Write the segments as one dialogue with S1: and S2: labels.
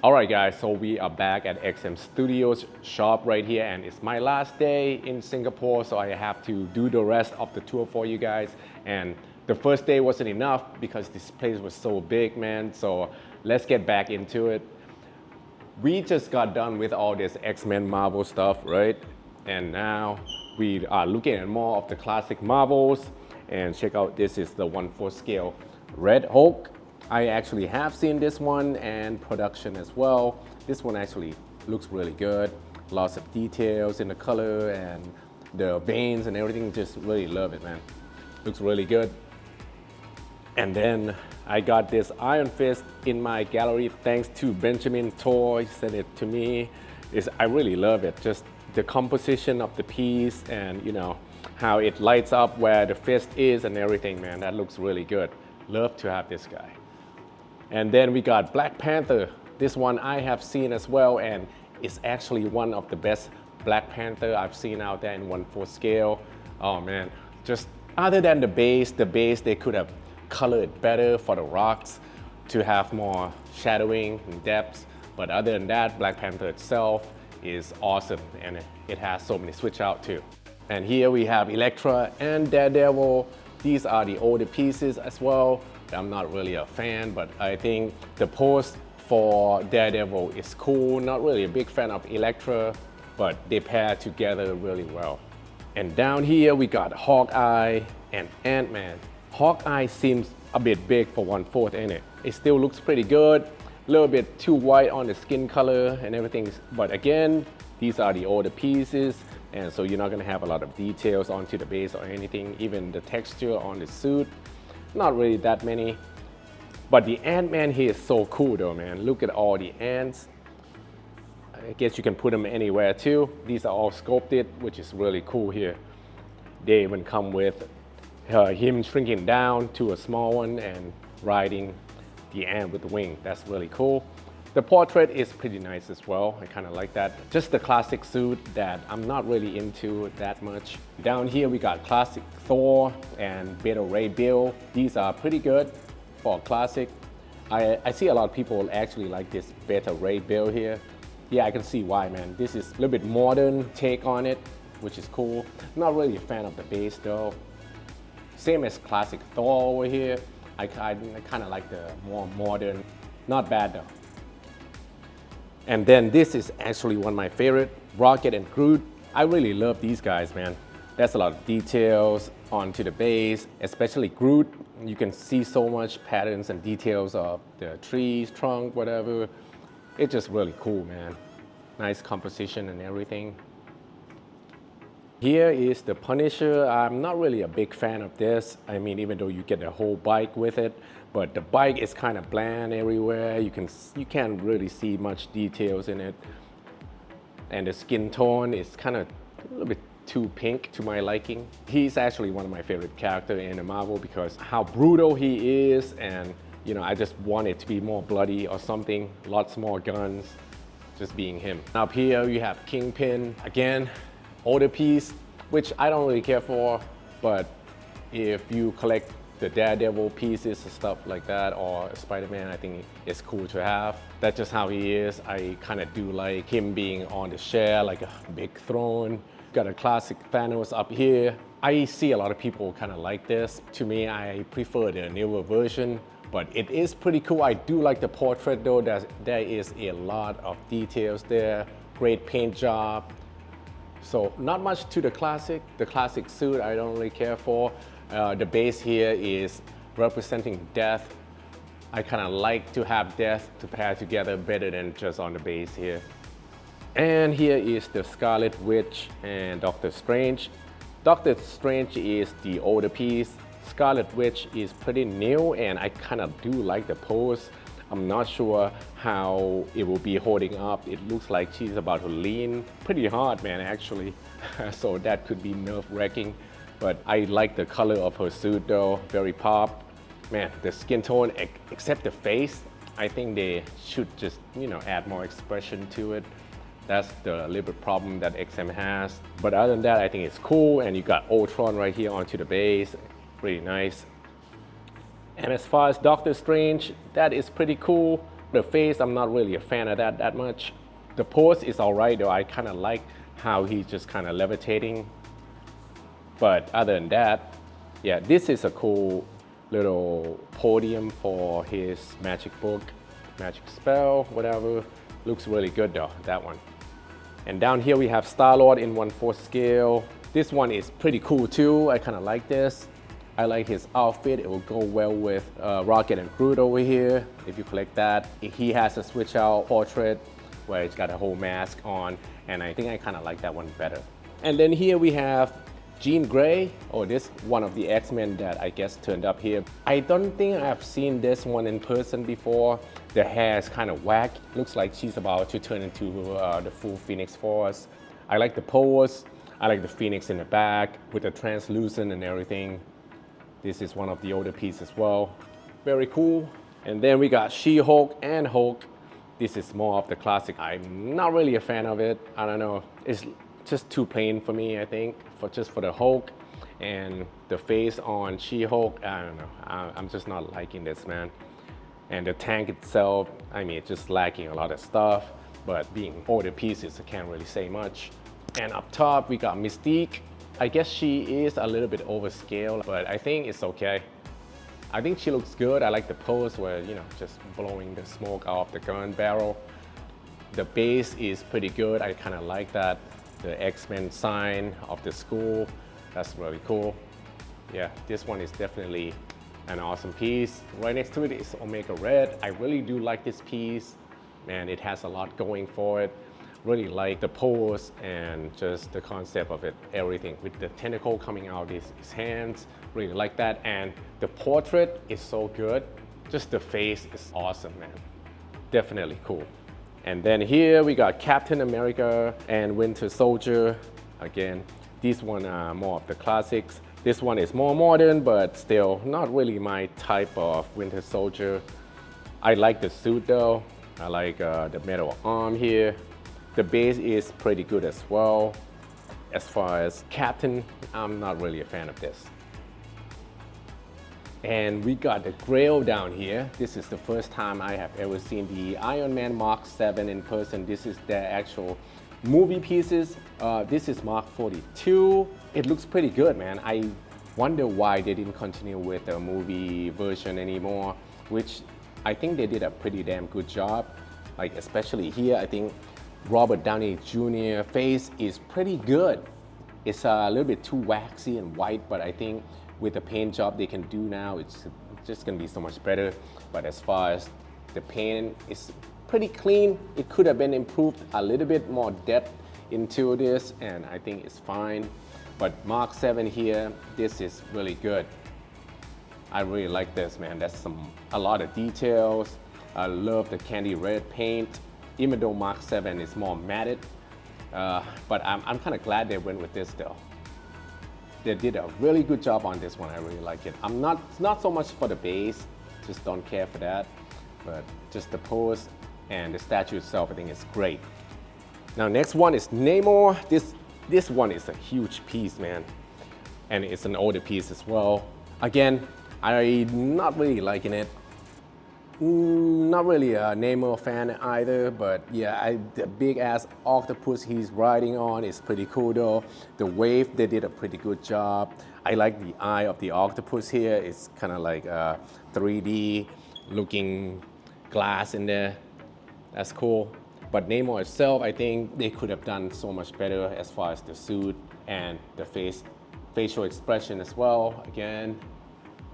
S1: Alright guys, so we are back at XM Studios shop right here, and it's my last day in Singapore, so I have to do the rest of the tour for you guys. And the first day wasn't enough because this place was so big, man, so let's get back into it. We just got done with all this X-Men Marvel stuff, right? And now we are looking at more of the classic Marvels. And check out, this is the 1/4 scale Red Hulk. I actually have seen this one and production as well. This one actually looks really good. Lots of details in the color and the veins and everything. Just really love it, man. Looks really good. And then I got this Iron Fist in my gallery thanks to Benjamin Toy sent it to me. I really love it. Just the composition of the piece and how it lights up where the fist is and everything, man. That looks really good. Love to have this guy. And then we got Black Panther. This one I have seen as well, and it's actually one of the best Black Panther I've seen out there in 1/4 scale. Oh man, just other than the base they could have colored better for the rocks to have more shadowing and depth. But other than that, Black Panther itself is awesome, and it has so many switch out too. And here we have Elektra and Daredevil. These are the older pieces as well. I'm not really a fan, but I think the pose for Daredevil is cool. Not really a big fan of Elektra, but they pair together really well. And down here we got Hawkeye and Ant-Man. Hawkeye seems a bit big for 1/4, ain't it? It still looks pretty good. A little bit too white on the skin color and everything. But again, these are the older pieces, and so you're not gonna have a lot of details onto the base or anything. Even the texture on the suit, not really that many. But the Ant-Man here is so cool though, man. Look at all the ants. I guess you can put them anywhere too. These are all sculpted, which is really cool here. They even come with him shrinking down to a small one and riding the ant with the wing. That's really cool. The portrait is pretty nice as well. I kind of like that. Just the classic suit that I'm not really into that much. Down here we got classic Thor and Beta Ray Bill. These are pretty good for a classic. I see a lot of people actually like this Beta Ray Bill here. Yeah, I can see why, man. This is a little bit modern take on it, which is cool. Not really a fan of the base though. Same as classic Thor over here. I kind of like the more modern. Not bad though. And then this is actually one of my favorite, Rocket and Groot. I really love these guys, man. There's a lot of details onto the base, especially Groot. You can see so much patterns and details of the trees, trunk, whatever. It's just really cool, man. Nice composition and everything. Here is the Punisher. I'm not really a big fan of this. I mean, even though you get the whole bike with it, but the bike is kind of bland everywhere. You can't really see much details in it. And the skin tone is kind of a little bit too pink to my liking. He's actually one of my favorite characters in the Marvel because how brutal he is, and I just want it to be more bloody or something. Lots more guns, just being him. Up here you have Kingpin again. Older piece, which I don't really care for, but if you collect the Daredevil pieces and stuff like that, or Spider-Man, I think it's cool to have. That's just how he is. I kind of do like him being on the chair, like a big throne. Got a classic Thanos up here. I see a lot of people kind of like this. To me, I prefer the newer version, but it is pretty cool. I do like the portrait though. There is a lot of details there. Great paint job. So not much to the classic. The classic suit I don't really care for. The base here is representing death. I kind of like to have death to pair together better than just on the base here. And here is the Scarlet Witch and Doctor Strange. Doctor Strange is the older piece. Scarlet Witch is pretty new, and I kind of do like the pose. I'm not sure how it will be holding up. It looks like she's about to lean pretty hard, man, actually. So that could be nerve-wracking. But I like the color of her suit though, very pop. Man, the skin tone, except the face, I think they should just, add more expression to it. That's the little bit problem that XM has. But other than that, I think it's cool. And you got Ultron right here onto the base, pretty nice. And as far as Doctor Strange, that is pretty cool. The face, I'm not really a fan of that much. The pose is all right though. I kind of like how he's just kind of levitating. But other than that, yeah, this is a cool little podium for his magic book, magic spell, whatever. Looks really good though, that one. And down here we have Star-Lord in 1/4 scale. This one is pretty cool too. I kind of like this. I like his outfit. It will go well with Rocket and Groot over here. If you collect that, he has a switch out portrait where it's got a whole mask on, and I think I kind of like that one better. And then here we have Jean Grey. Oh, this one of the X-Men that I guess turned up here. I don't think I've seen this one in person before. The hair is kind of whack. Looks like she's about to turn into the full Phoenix Force. I like the pose. I like the Phoenix in the back with the translucent and everything. This is one of the older pieces as well. Very cool. And then we got She-Hulk and Hulk. This is more of the classic. I'm not really a fan of it. I don't know. It's just too plain for me, I think, for the Hulk and the face on She-Hulk. I don't know. I'm just not liking this, man. And the tank itself, I mean, it's just lacking a lot of stuff. But being older pieces, I can't really say much. And up top, we got Mystique. I guess she is a little bit overscaled, but I think it's okay. I think she looks good. I like the pose where, you know, just blowing the smoke out of the gun barrel. The base is pretty good. I kind of like that. The X-Men sign of the school, that's really cool. Yeah, this one is definitely an awesome piece. Right next to it is Omega Red. I really do like this piece. Man, it has a lot going for it. Really like the pose and just the concept of it, everything with the tentacle coming out of his hands. Really like that. And the portrait is so good. Just the face is awesome, man. Definitely cool. And then here we got Captain America and Winter Soldier. Again, these one are more of the classics. This one is more modern, but still not really my type of Winter Soldier. I like the suit though. I like the metal arm here. The base is pretty good as well. As far as Captain, I'm not really a fan of this. And we got the Grail down here. This is the first time I have ever seen the Iron Man Mark 7 in person. This is their actual movie pieces. This is Mark 42. It looks pretty good, man. I wonder why they didn't continue with the movie version anymore, which I think they did a pretty damn good job. Like especially here, I think Robert Downey Jr. face is pretty good. It's a little bit too waxy and white, but I think with the paint job they can do now, it's just gonna be so much better. But as far as the paint, it's pretty clean. It could have been improved a little bit more depth into this, and I think it's fine. But Mark 7 here, this is really good. I really like this, man. That's a lot of details. I love the candy red paint. Even though Mark 7 is more matted, but I'm kind of glad they went with this though. They did a really good job on this one. I really like it. I'm not so much for the base, just don't care for that, but just the pose and the statue itself, I think it's great. Now next one is Namor. This one is a huge piece, man, and it's an older piece as well. Again, I'm not really liking it. Not really a Namor fan either, but yeah, the big ass octopus he's riding on is pretty cool though. The wave, they did a pretty good job. I like the eye of the octopus here. It's kind of like a 3D looking glass in there. That's cool. But Namor itself, I think they could have done so much better as far as the suit and the facial expression as well, again.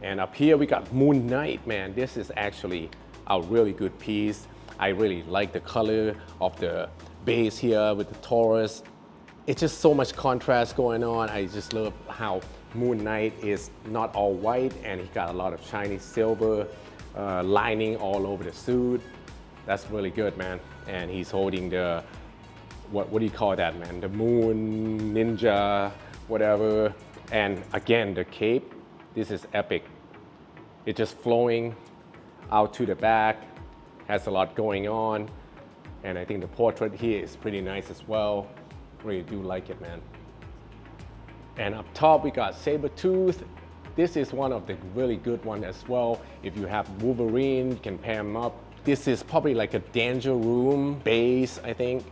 S1: And up here we got Moon Knight, man. This is actually a really good piece. I really like the color of the base here with the Taurus. It's just so much contrast going on. I just love how Moon Knight is not all white and he got a lot of shiny silver lining all over the suit. That's really good, man. And he's holding the, what do you call that, man? The moon ninja, whatever. And again, the cape. This is epic. It's just flowing out to the back, has a lot going on. And I think the portrait here is pretty nice as well. Really do like it, man. And up top, we got Sabretooth. This is one of the really good ones as well. If you have Wolverine, you can pair him up This is probably like a danger room base, I think.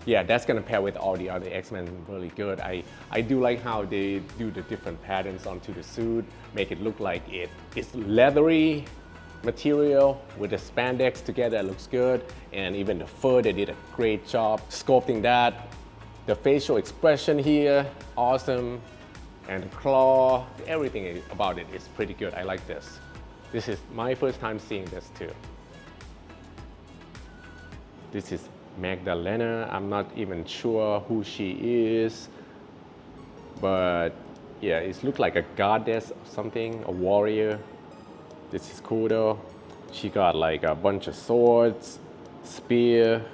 S1: Yeah, that's gonna pair with all the other X-Men really good. I do like how they do the different patterns onto the suit, make it look like it is leathery material with the spandex together. It looks good. And even the fur, they did a great job sculpting that. The facial expression here, awesome. And the claw, everything about it is pretty good. I like this. This is my first time seeing this too. This is Magdalena. I'm not even sure who she is, but yeah, it looks like a goddess or something, a warrior. This is cool though. She got like a bunch of swords, spear,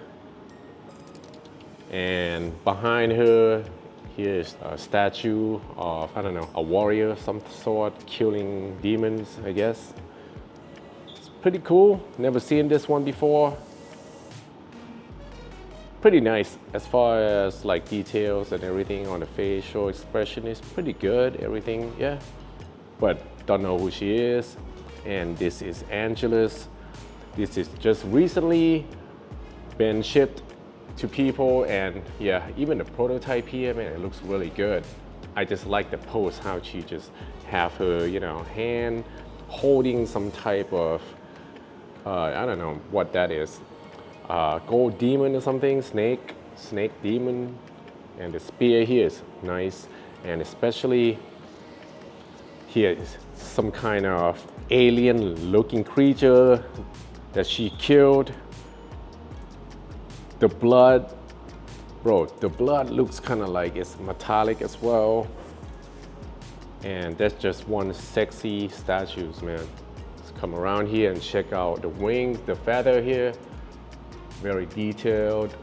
S1: and behind her, here's a statue of, I don't know, a warrior of some sort, killing demons, I guess. It's pretty cool. Never seen this one before. Pretty nice as far as like details and everything on the facial expression is pretty good, everything, yeah. But don't know who she is. And this is Angelus. This is just recently been shipped to people, and yeah, even the prototype here, man, it looks really good. I just like the pose, how she just have her, you know, hand holding some type of, I don't know what that is. Gold demon or something, snake demon, and the spear here is nice, and especially here is some kind of alien looking creature that she killed. The blood, bro, the blood looks kind of like it's metallic as well, and that's just one sexy statues, man. Let's come around here and check out the wings, the feather here. Very detailed.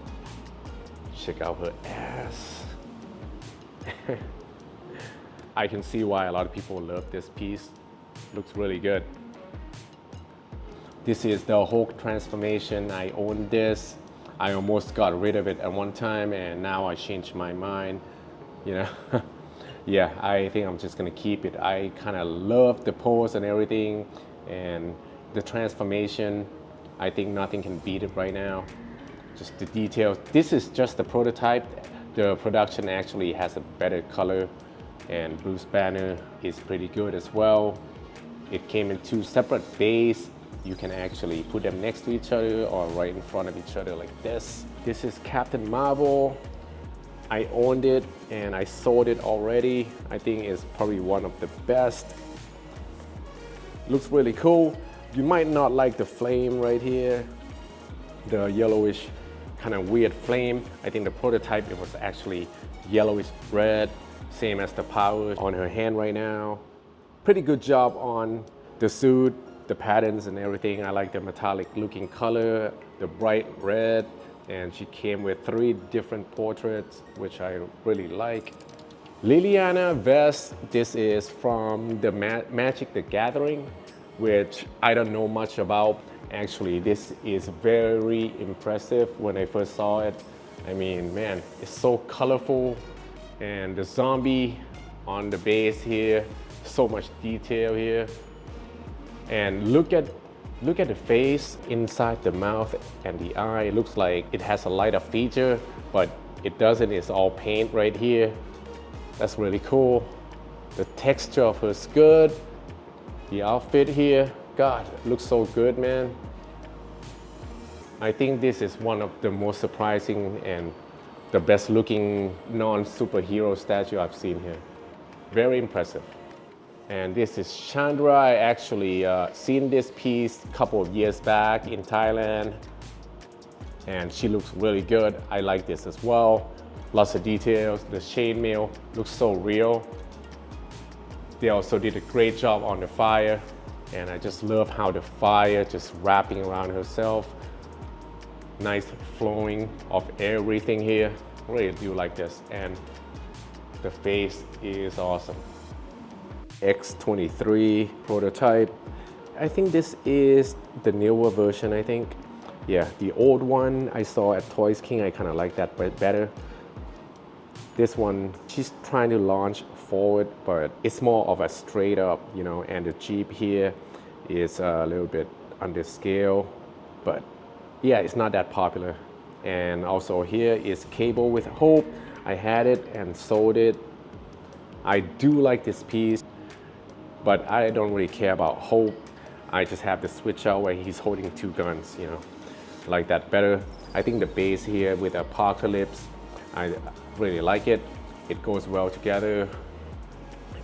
S1: Check out her ass. I can see why a lot of people love this piece. Looks really good. This is the Hulk transformation. I own this. I almost got rid of it at one time, and now I changed my mind. You know, yeah, I think I'm just gonna keep it. I kind of love the pose and everything, and the transformation. I think nothing can beat it right now. Just the details. This is just the prototype. The production actually has a better color, and Bruce Banner is pretty good as well. It came in two separate bays. You can actually put them next to each other or right in front of each other like this. This is Captain Marvel. I owned it and I sold it already. I think it's probably one of the best. Looks really cool. You might not like the flame right here, the yellowish kind of weird flame. I think the prototype, it was actually yellowish red, same as the power on her hand right now. Pretty good job on the suit, the patterns and everything. I like the metallic looking color, the bright red, and she came with 3 different portraits, which I really like. Liliana vest, this is from the Magic the Gathering, which I don't know much about. Actually, this is very impressive when I first saw it. I mean, man, it's so colorful, and the zombie on the base here, so much detail here. And look at the face inside the mouth and the eye. It looks like it has a lighter feature, but it doesn't. It's all paint right here. That's really cool. The texture of her skirt, the outfit here, God, it looks so good, man. I think this is one of the most surprising and the best looking non-superhero statue I've seen here. Very impressive. And this is Chandra. I actually seen this piece a couple of years back in Thailand, and she looks really good. I like this as well. Lots of details. The chainmail looks so real. They also did a great job on the fire, and I just love how the fire just wrapping around herself. Nice flowing of everything here. Really do like this, and the face is awesome. X23 prototype. I think this is the newer version, I think. Yeah, the old one I saw at Toys King, I kind of like that better. This one, she's trying to launch forward, but it's more of a straight up, you know, and the Jeep here is a little bit under scale. but yeah, it's not that popular. And also here is Cable with Hope. I had it and sold it. I do like this piece, but I don't really care about Hope. I just have the switch out where he's holding two guns, you know, like that better. I think the base here with Apocalypse, I really like it. It goes well together.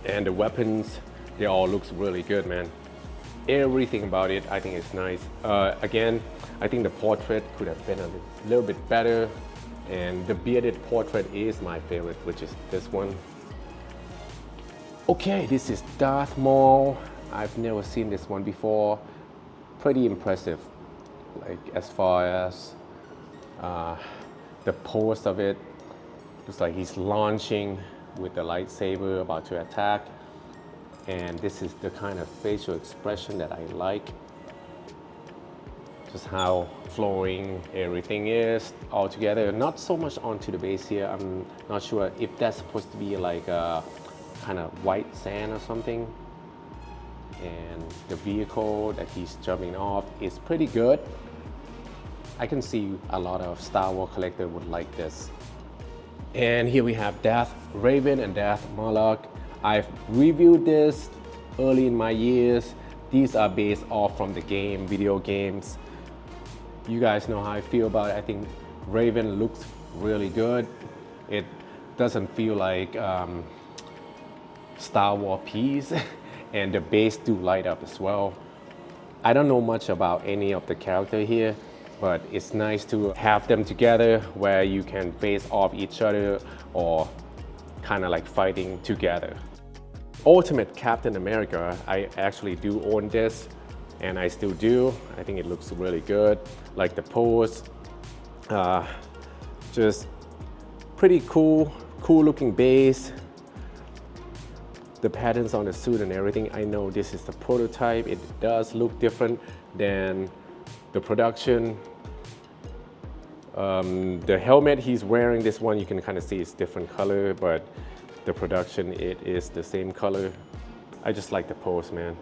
S1: And the weapons, they all looks really good, man. Everything about it, I think it's nice. Again, I think the portrait could have been a little bit better. And the bearded portrait is my favorite, which is this one. Okay, this is Darth Maul. I've never seen this one before. Pretty impressive, like as far as the pose of it. Looks like he's launching with the lightsaber, about to attack. And this is the kind of facial expression that I like. Just how flowing everything is all together. Not so much onto the base here. I'm not sure if that's supposed to be like a kind of white sand or something. And the vehicle that he's jumping off is pretty good. I can see a lot of Star Wars collectors would like this. And here we have Darth Raven and Darth Malak. I've reviewed this early in my years. These are based off from the game, video games. You guys know how I feel about it. I think Raven looks really good. It doesn't feel like Star Wars piece. And the base do light up as well. I don't know much about any of the character here, but it's nice to have them together where you can face off each other or kind of like fighting together. Ultimate Captain America, I actually do own this and I still do. I think it looks really good. Like the pose, just pretty cool looking base. The patterns on the suit and everything, I know this is the prototype. It does look different than the production. The helmet he's wearing, this one you can kind of see it's different color, but the production, it is the same color. I just like the pose, man.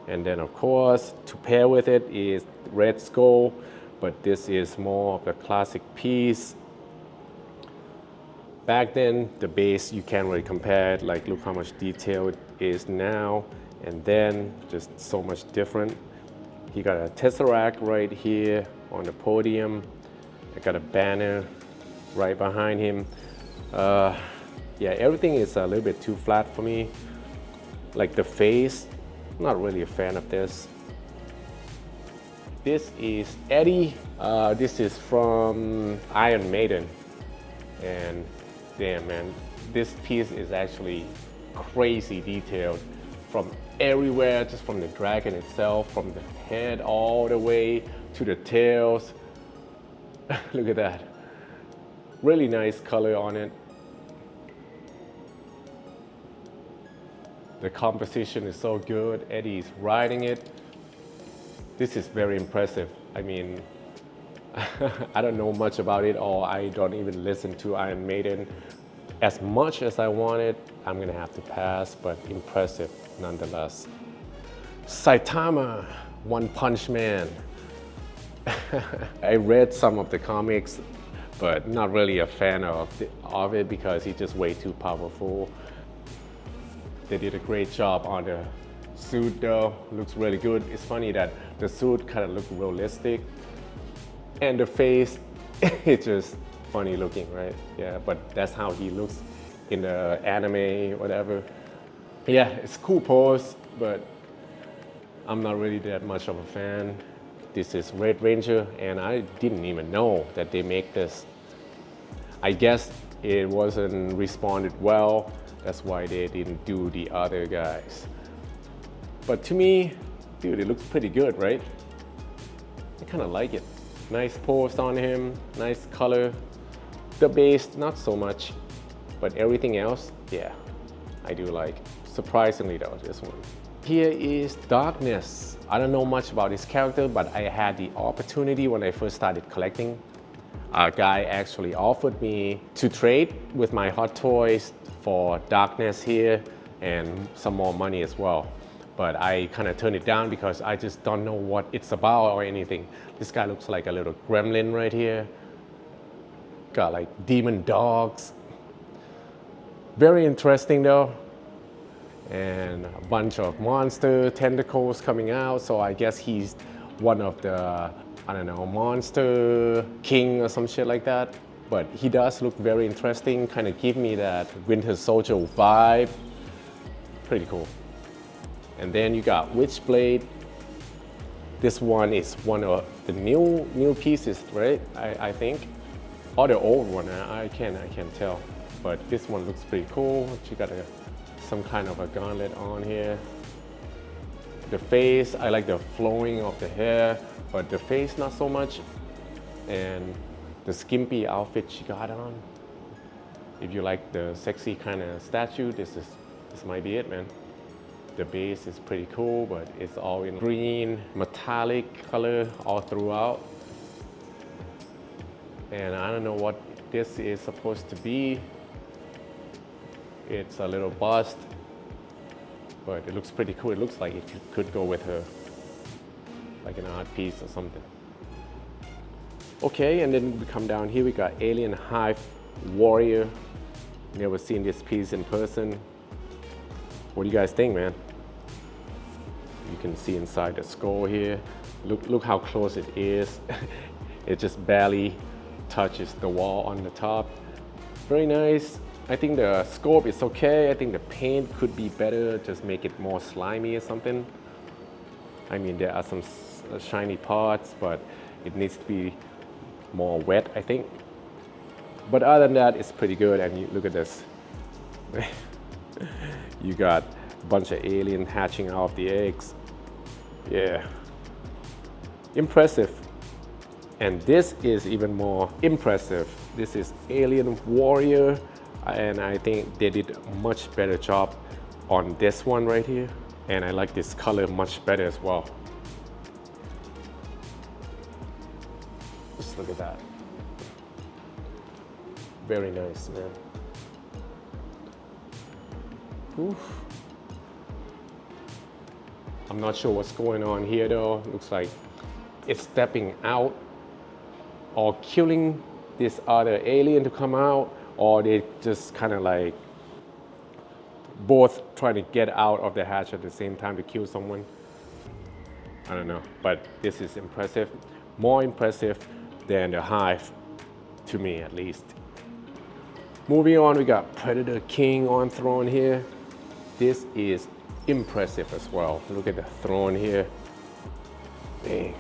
S1: And then of course, to pair with it is Red Skull, but this is more of the classic piece. Back then, the base, you can't really compare it. Like, look how much detail it is now, and then just so much different. He got a Tesseract right here on the podium. I got a banner right behind him. Yeah, everything is a little bit too flat for me. Like the face, not really a fan of this. This is Eddie. This is from Iron Maiden. And damn, man, this piece is actually crazy detailed from everywhere, just from the dragon itself, from the head all the way to the tails. Look at that. Really nice color on it. The composition is so good. Eddie's riding it. This is very impressive. I mean, I don't know much about it, or I don't even listen to Iron Maiden as much as I wanted. I'm gonna have to pass, but impressive nonetheless. Saitama, One Punch Man. I read some of the comics, but not really a fan of it because he's just way too powerful. They did a great job on the suit though, looks really good. It's funny that the suit kind of looks realistic and the face, it's just funny looking, right? Yeah, but that's how he looks in the anime, whatever. Yeah, it's a cool pose, but I'm not really that much of a fan. This is Red Ranger, and I didn't even know that they make this. I guess it wasn't responded well. That's why they didn't do the other guys. But to me, dude, it looks pretty good, right? I kind of like it. Nice pose on him, nice color. The base, not so much, but everything else, yeah, I do like. Surprisingly though, this one. Here is Darkness. I don't know much about this character, but I had the opportunity when I first started collecting. A guy actually offered me to trade with my Hot Toys for Darkness here and some more money as well. but I kind of turned it down because I just don't know what it's about or anything. This guy looks like a little gremlin right here. Got like demon dogs. Very interesting though. And a bunch of monster tentacles coming out. So I guess he's one of the, I don't know, monster king or some shit like that. But he does look very interesting, kind of give me that Winter Soldier vibe. Pretty cool. And then you got Witchblade. This one is one of the new pieces, right? I think. Or the old one, I can't tell. But this one looks pretty cool. She got some kind of a gauntlet on here. The face, I like the flowing of the hair, but the face not so much. And the skimpy outfit she got on. If you like the sexy kind of statue, this might be it, man. The base is pretty cool, but it's all in green, metallic color all throughout. And I don't know what this is supposed to be. It's a little bust, but it looks pretty cool. It looks like it could go with her, like an art piece or something. Okay, and then we come down here, we got Alien Hive Warrior. Never seen this piece in person. What do you guys think, man? You can see inside the skull here. Look how close it is. It just barely touches the wall on the top. Very nice. I think the scope is okay. I think the paint could be better, just make it more slimy or something. I mean, there are some shiny parts, but it needs to be more wet, I think. But other than that, it's pretty good. And you look at this. You got a bunch of alien hatching out of the eggs. Yeah. Impressive. And this is even more impressive. This is Alien Warrior. And I think they did a much better job on this one right here. And I like this color much better as well. Just look at that. Very nice, man. Oof. I'm not sure what's going on here though. Looks like it's stepping out or killing this other alien to come out, or they just kind of like both trying to get out of the hatch at the same time to kill someone. I don't know, but this is impressive. More impressive than the Hive, to me at least. Moving on, we got Predator King on throne here. This is impressive as well. Look at the throne here. Dang.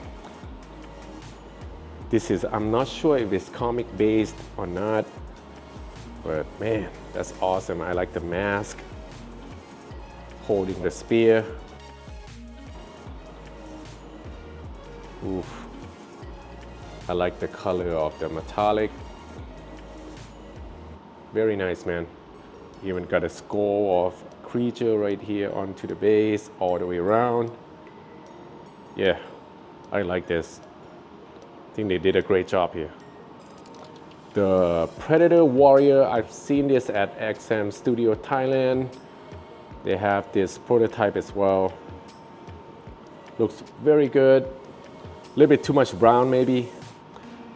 S1: This is, I'm not sure if it's comic based or not, but man, that's awesome. I like the mask, holding the spear. Oof. I like the color of the metallic. Very nice, man. Even got a skull of creature right here onto the base, all the way around. Yeah, I like this. I think they did a great job here. The Predator Warrior, I've seen this at XM Studio Thailand. They have this prototype as well. Looks very good. A little bit too much brown maybe.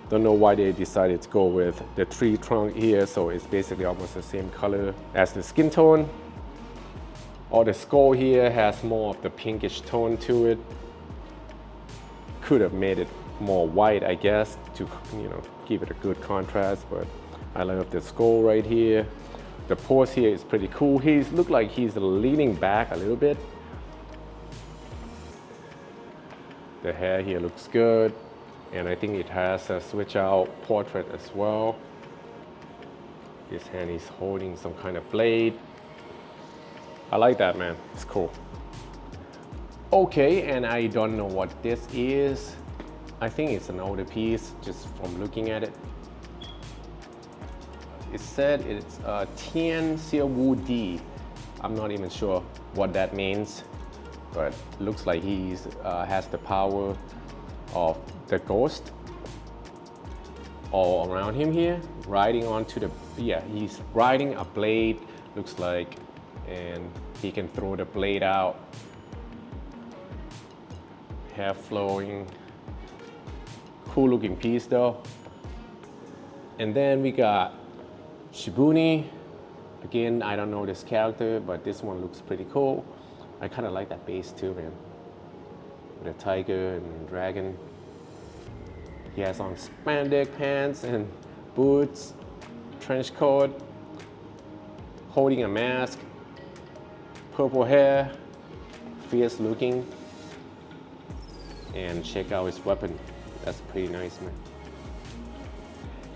S1: Don't know why they decided to go with the tree trunk here, so it's basically almost the same color as the skin tone. Or the skull here has more of the pinkish tone to it. Could have made it more white, I guess, to, you know, give it a good contrast, but I love the skull right here. The pose here is pretty cool. He's look like he's leaning back a little bit. The hair here looks good. And I think it has a switch out portrait as well. This hand is holding some kind of blade. I like that, man. It's cool. Okay, and I don't know what this is. I think it's an older piece, just from looking at it. It said it's Tien Siêu Wu Di. I'm not even sure what that means, but it looks like he has the power of the ghost all around him here, riding onto the, yeah, he's riding a blade, looks like, and he can throw the blade out hair flowing. Cool looking piece though. And then we got Shibuni. Again, I don't know this character, but this one looks pretty cool. I kind of like that base too, man. With a tiger and dragon. He has on spandex pants and boots, trench coat, holding a mask, purple hair, fierce looking. And check out his weapon. That's pretty nice, man.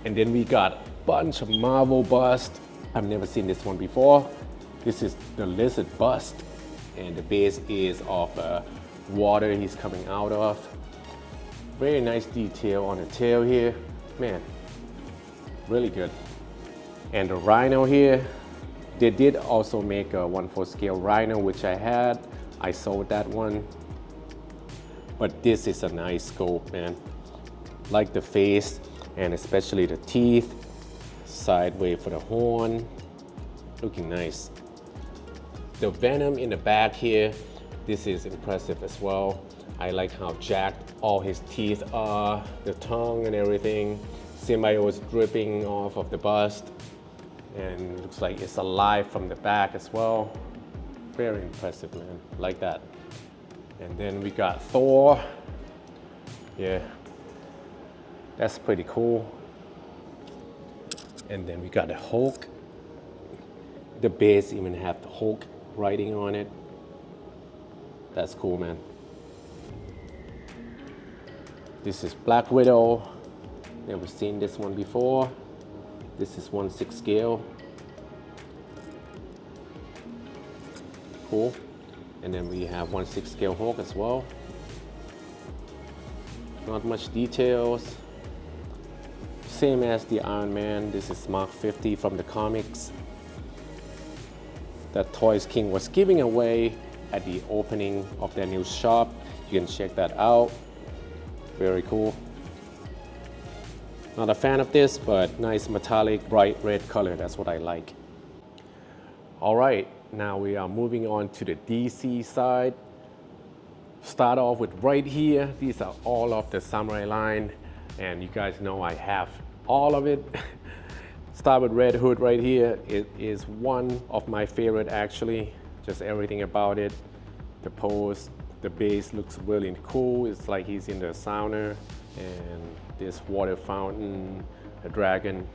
S1: And then we got a bunch of Marvel bust. I've never seen this one before. This is the lizard bust, and the base is of water he's coming out of. Very nice detail on the tail here. Man, really good. And the rhino here, they did also make a 1/4 scale rhino, which I had. I sold that one. But this is a nice sculpt, man. Like the face, and especially the teeth. Sideway for the horn, looking nice. The venom in the back here, this is impressive as well. I like how jacked all his teeth are, the tongue and everything. Symbiote dripping off of the bust, and looks like it's alive from the back as well. Very impressive, man, like that. And then we got Thor. Yeah, that's pretty cool. And then we got the Hulk. The base even have the Hulk writing on it. That's cool, man. This is Black Widow. Never seen this one before. This is 1/6 scale. Cool. And then we have 1/6 scale Hulk as well. Not much details. Same as the Iron Man. This is Mark 50 from the comics that Toys King was giving away at the opening of their new shop. You can check that out. Very cool. Not a fan of this, but nice metallic, bright red color. That's what I like. All right, now we are moving on to the DC side. Start off with right here. These are all of the Samurai line, and you guys know I have all of it. Start with Red Hood right here. It is one of my favorite actually. Just everything about it. The pose, the base looks really cool. It's like he's in the sauna, and this water fountain, a dragon,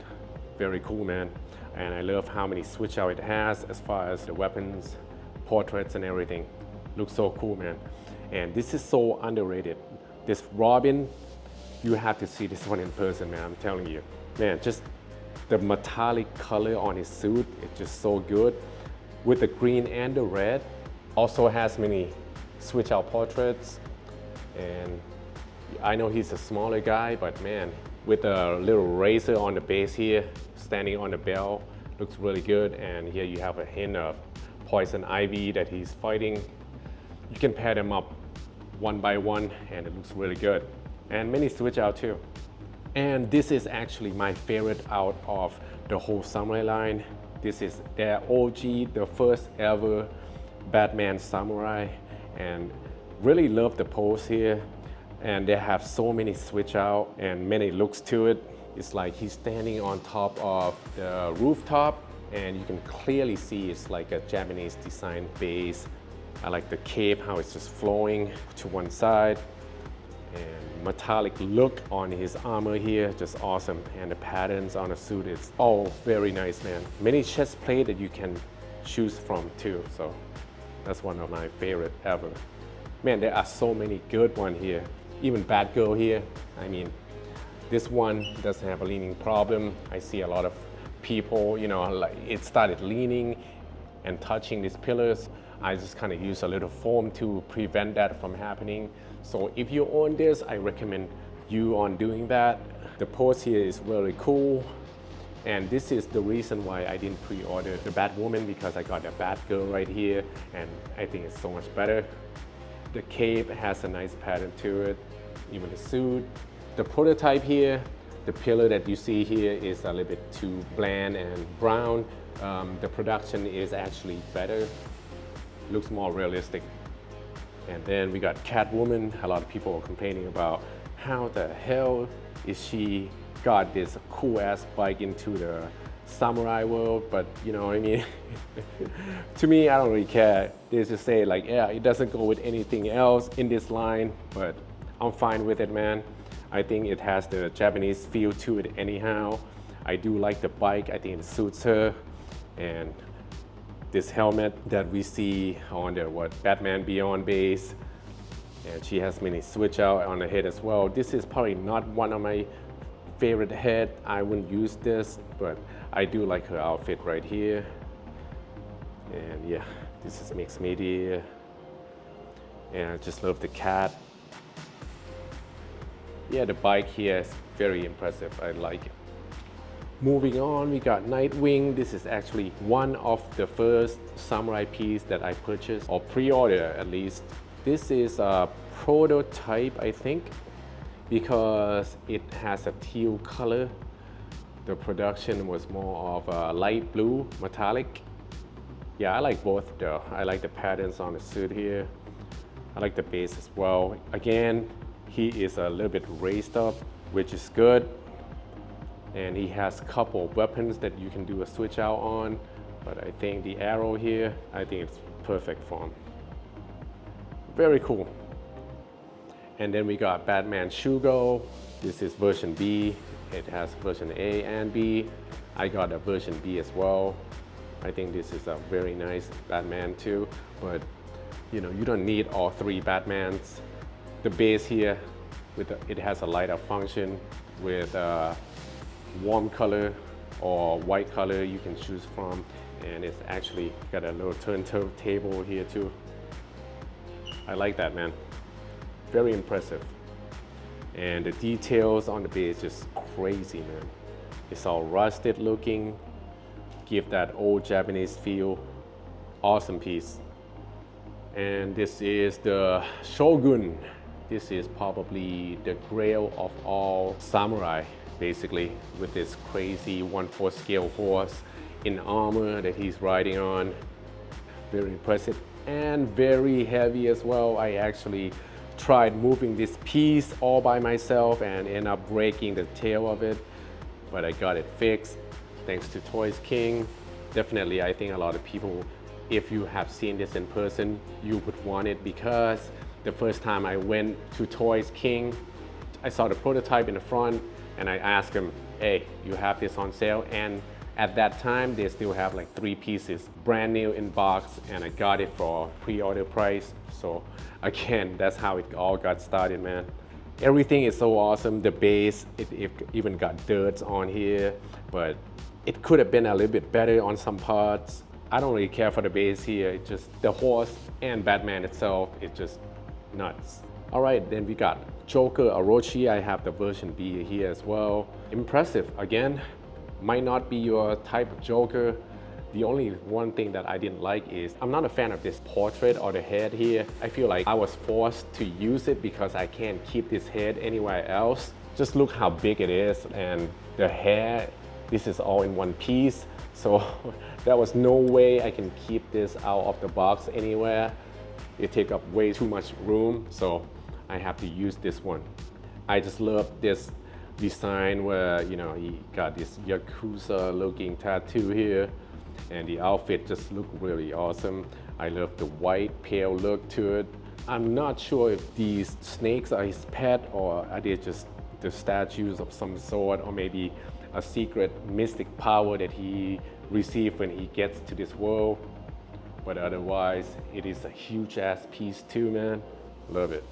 S1: very cool, man. And I love how many switch out it has as far as the weapons, portraits and everything. Looks so cool, man. And this is so underrated. This Robin, you have to see this one in person, man, I'm telling you. Man, just the metallic color on his suit, it's just so good. With the green and the red, also has many switch out portraits. And I know he's a smaller guy, but man, with a little razor on the base here, standing on the bell, looks really good. And here you have a hint of poison ivy that he's fighting. You can pair them up one by one, and it looks really good. And many switch out too. And this is actually my favorite out of the whole Samurai line. This is their OG, the first ever Batman Samurai, and really love the pose here. And they have so many switch out and many looks to it. It's like he's standing on top of the rooftop, and you can clearly see it's like a Japanese design base. I like the cape, how it's just flowing to one side. And metallic look on his armor here, just awesome. And the patterns on the suit is all very nice, man. Many chest plate that you can choose from too, so that's one of my favorite ever. Man, there are so many good ones here. Even Batgirl here, I mean, this one doesn't have a leaning problem. I see a lot of people, you know, like it started leaning and touching these pillars. I just kind of use a little foam to prevent that from happening. So if you own this, I recommend you on doing that. The pose here is really cool. And this is the reason why I didn't pre-order the Batwoman, because I got the Batgirl right here, and I think it's so much better. The cape has a nice pattern to it, even the suit. The prototype here, the pillar that you see here is a little bit too bland and brown. The production is actually better. Looks more realistic. And then we got Catwoman. A lot of people are complaining about how the hell is she got this cool ass bike into the samurai world, but you know what I mean? To me, I don't really care. They just say like, yeah, it doesn't go with anything else in this line, but I'm fine with it, man. I think it has the Japanese feel to it anyhow. I do like the bike. I think it suits her. And this helmet that we see on the Batman Beyond base, and she has mini switch out on the head as well. This is probably not one of my favorite head. I wouldn't use this, but I do like her outfit right here. And yeah, this is mixed media. And I just love the cat. Yeah, the bike here is very impressive. I like it. Moving on, we got Nightwing. This is actually one of the first samurai piece that I purchased, or pre-order at least. This is a prototype, I think, because it has a teal color. The production was more of a light blue, metallic. Yeah, I like both though. I like the patterns on the suit here. I like the base as well. Again, he is a little bit raised up, which is good. And he has a couple of weapons that you can do a switch out on. But I think the arrow here, I think it's perfect for him. Very cool. And then we got Batman Shugo. This is version B. It has version A and B. I got a version B as well. I think this is a very nice Batman too. But you know, you don't need all three Batmans. The base here, it has a light up function with warm color or white color you can choose from, and it's actually got a little turntable here too. I like that, man. Very impressive. And the details on the base just crazy, man. It's all rusted looking, give that old Japanese feel. Awesome piece. And this is the Shogun. This is probably the grail of all samurai, basically, with this crazy 1/4 scale horse in armor that he's riding on. Very impressive and very heavy as well. I actually tried moving this piece all by myself and ended up breaking the tail of it, but I got it fixed thanks to Toys King. Definitely, I think a lot of people, if you have seen this in person, you would want it, because the first time I went to Toys King, I saw the prototype in the front and I asked him, hey, you have this on sale? And at that time, they still have like 3 pieces, brand new in box, and I got it for pre-order price. So again, that's how it all got started, man. Everything is so awesome. The base, it even got dirt on here, but it could have been a little bit better on some parts. I don't really care for the base here. It's just the horse and Batman itself, it's just nuts. All right, then we got Joker Orochi. I have the version B here as well. Impressive. Again, might not be your type of Joker. The only one thing that I didn't like is I'm not a fan of this portrait or the head here. I feel like I was forced to use it because I can't keep this head anywhere else. Just look how big it is, and the hair, this is all in one piece. So there was no way I can keep this out of the box anywhere. It takes up way too much room, so I have to use this one. I just love this design where, you know, he got this Yakuza looking tattoo here, and the outfit just looked really awesome. I love the white pale look to it. I'm not sure if these snakes are his pet or are they just the statues of some sort, or maybe a secret mystic power that he received when he gets to this world. But otherwise, it is a huge ass piece too, man. Love it.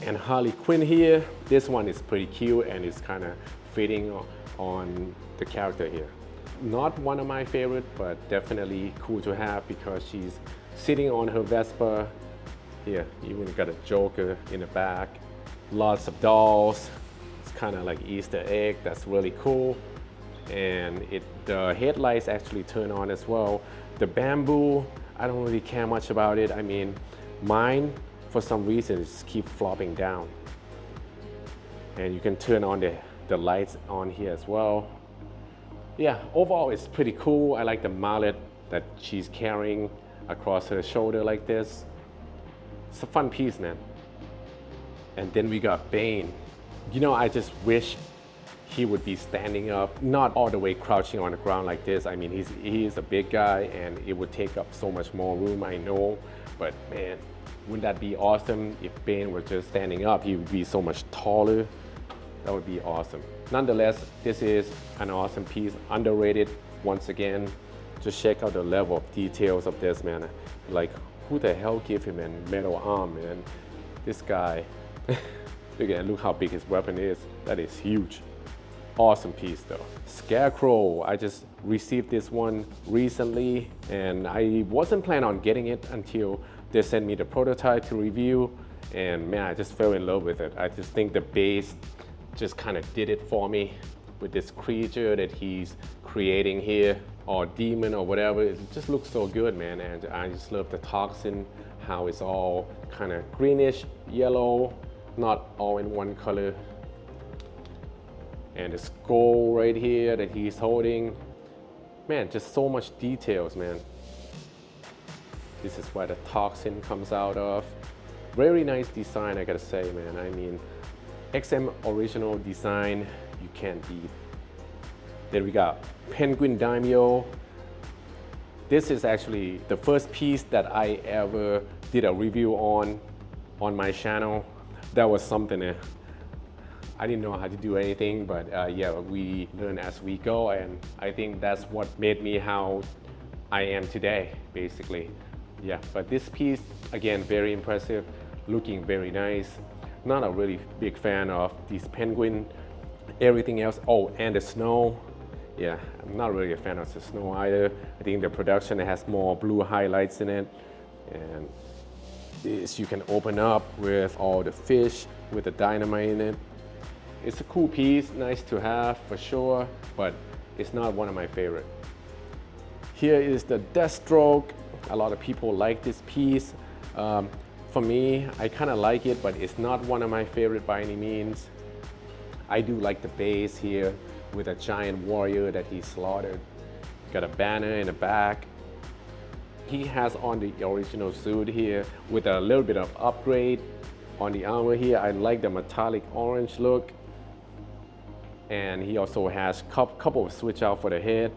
S1: And Harley Quinn here, this one is pretty cute and it's kind of fitting on the character here. Not one of my favorite, but definitely cool to have because she's sitting on her Vespa. Here, even got a Joker in the back. Lots of dolls. It's kind of like Easter egg. That's really cool. And the headlights actually turn on as well. The bamboo, I don't really care much about it. I mean, mine, for some reason, just keep flopping down. And you can turn on the lights on here as well. Yeah, overall it's pretty cool. I like the mallet that she's carrying across her shoulder like this. It's a fun piece, man. And then we got Bane. You know, I just wish he would be standing up, not all the way crouching on the ground like this. I mean, he is a big guy and it would take up so much more room, I know. But man, wouldn't that be awesome if Bane were just standing up? He would be so much taller. That would be awesome. Nonetheless, this is an awesome piece, underrated once again. Just check out the level of details of this, man. Like, who the hell gave him a metal arm, man? This guy, look how big his weapon is. That is huge. Awesome piece though. Scarecrow, I just received this one recently and I wasn't planning on getting it until they sent me the prototype to review, and man, I just fell in love with it. I just think the base just kind of did it for me with this creature that he's creating here, or demon or whatever. It just looks so good, man, and I just love the toxin, how it's all kind of greenish, yellow, not all in one color. And the skull right here that he's holding. Man, just so much details, man. This is where the toxin comes out of. Very nice design, I gotta say, man. I mean, XM original design, you can't beat. Then we got Penguin Daimyo. This is actually the first piece that I ever did a review on my channel. That was something I didn't know how to do anything, but yeah, we learn as we go, and I think that's what made me how I am today, basically. Yeah, but this piece, again, very impressive, looking very nice. Not a really big fan of these penguin, everything else. Oh, and the snow. Yeah, I'm not really a fan of the snow either. I think the production has more blue highlights in it, and this you can open up with all the fish with the dynamite in it. It's a cool piece, nice to have for sure, but it's not one of my favorite. Here is the Deathstroke. A lot of people like this piece. For me, I kind of like it, but it's not one of my favorite by any means. I do like the base here with a giant warrior that he slaughtered. Got a banner in the back. He has on the original suit here with a little bit of upgrade on the armor here. I like the metallic orange look. And he also has a couple of switch out for the head.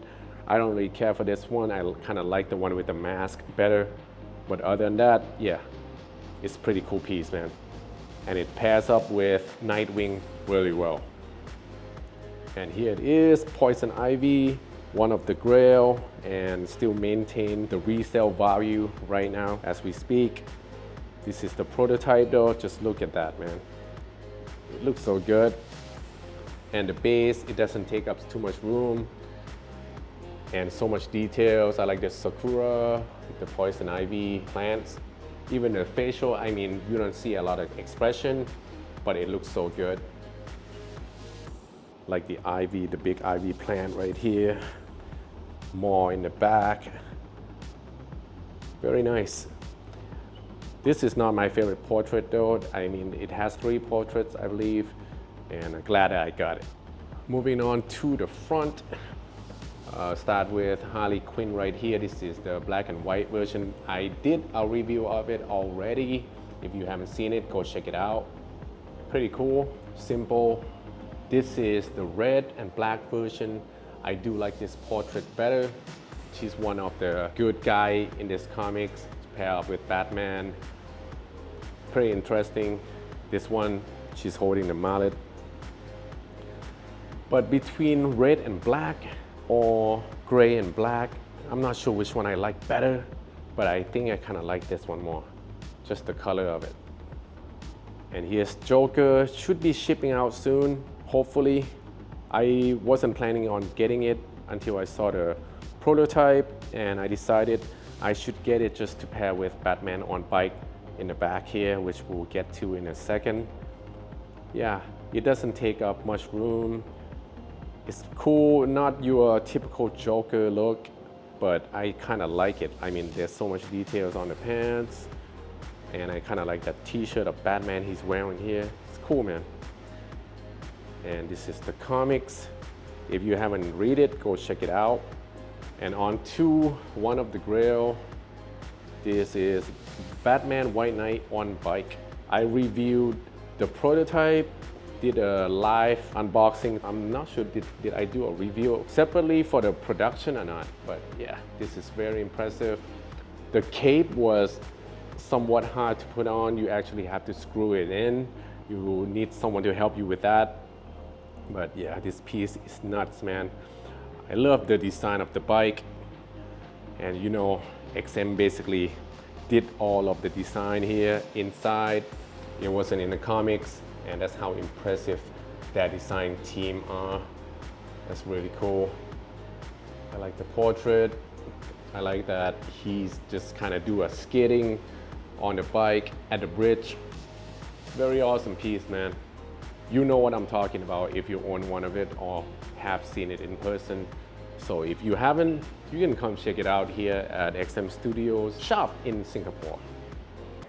S1: I don't really care for this one. I kind of like the one with the mask better. But other than that, yeah, it's a pretty cool piece, man. And it pairs up with Nightwing really well. And here it is, Poison Ivy, one of the Grail, and still maintain the resale value right now as we speak. This is the prototype though, just look at that, man. It looks so good. And the base, it doesn't take up too much room. And so much details. I like the Sakura, the Poison Ivy plants. Even the facial, I mean, you don't see a lot of expression, but it looks so good. Like the ivy, the big ivy plant right here. More in the back. Very nice. This is not my favorite portrait though. I mean, it has 3 portraits, I believe, and I'm glad that I got it. Moving on to the front. Start with Harley Quinn right here. This is the black and white version. I did a review of it already. If you haven't seen it, go check it out. Pretty cool, simple. This is the red and black version. I do like this portrait better. She's one of the good guy in this comics, paired up with Batman. Pretty interesting. This one, she's holding the mallet. But between red and black, or gray and black, I'm not sure which one I like better, but I think I kind of like this one more, just the color of it. And here's Joker, should be shipping out soon, hopefully. I wasn't planning on getting it until I saw the prototype, and I decided I should get it just to pair with Batman on bike in the back here, which we'll get to in a second. Yeah, it doesn't take up much room. It's cool, not your typical Joker look, but I kind of like it. I mean, there's so much details on the pants, and I kind of like that t-shirt of Batman he's wearing here. It's cool, man. And this is the comics. If you haven't read it, go check it out. And on to one of the Grail. This is Batman White Knight on bike. I reviewed the prototype, did a live unboxing. I'm not sure did I do a review separately for the production or not, but yeah, this is very impressive. The cape was somewhat hard to put on. You actually have to screw it in. You need someone to help you with that. But yeah, this piece is nuts, man. I love the design of the bike. And you know, XM basically did all of the design here inside. It wasn't in the comics, and that's how impressive that design team are. That's really cool. I like the portrait. I like that he's just kind of do a skidding on the bike at the bridge. Very awesome piece, man. You know what I'm talking about if you own one of it or have seen it in person. So if you haven't, you can come check it out here at XM Studios shop in Singapore.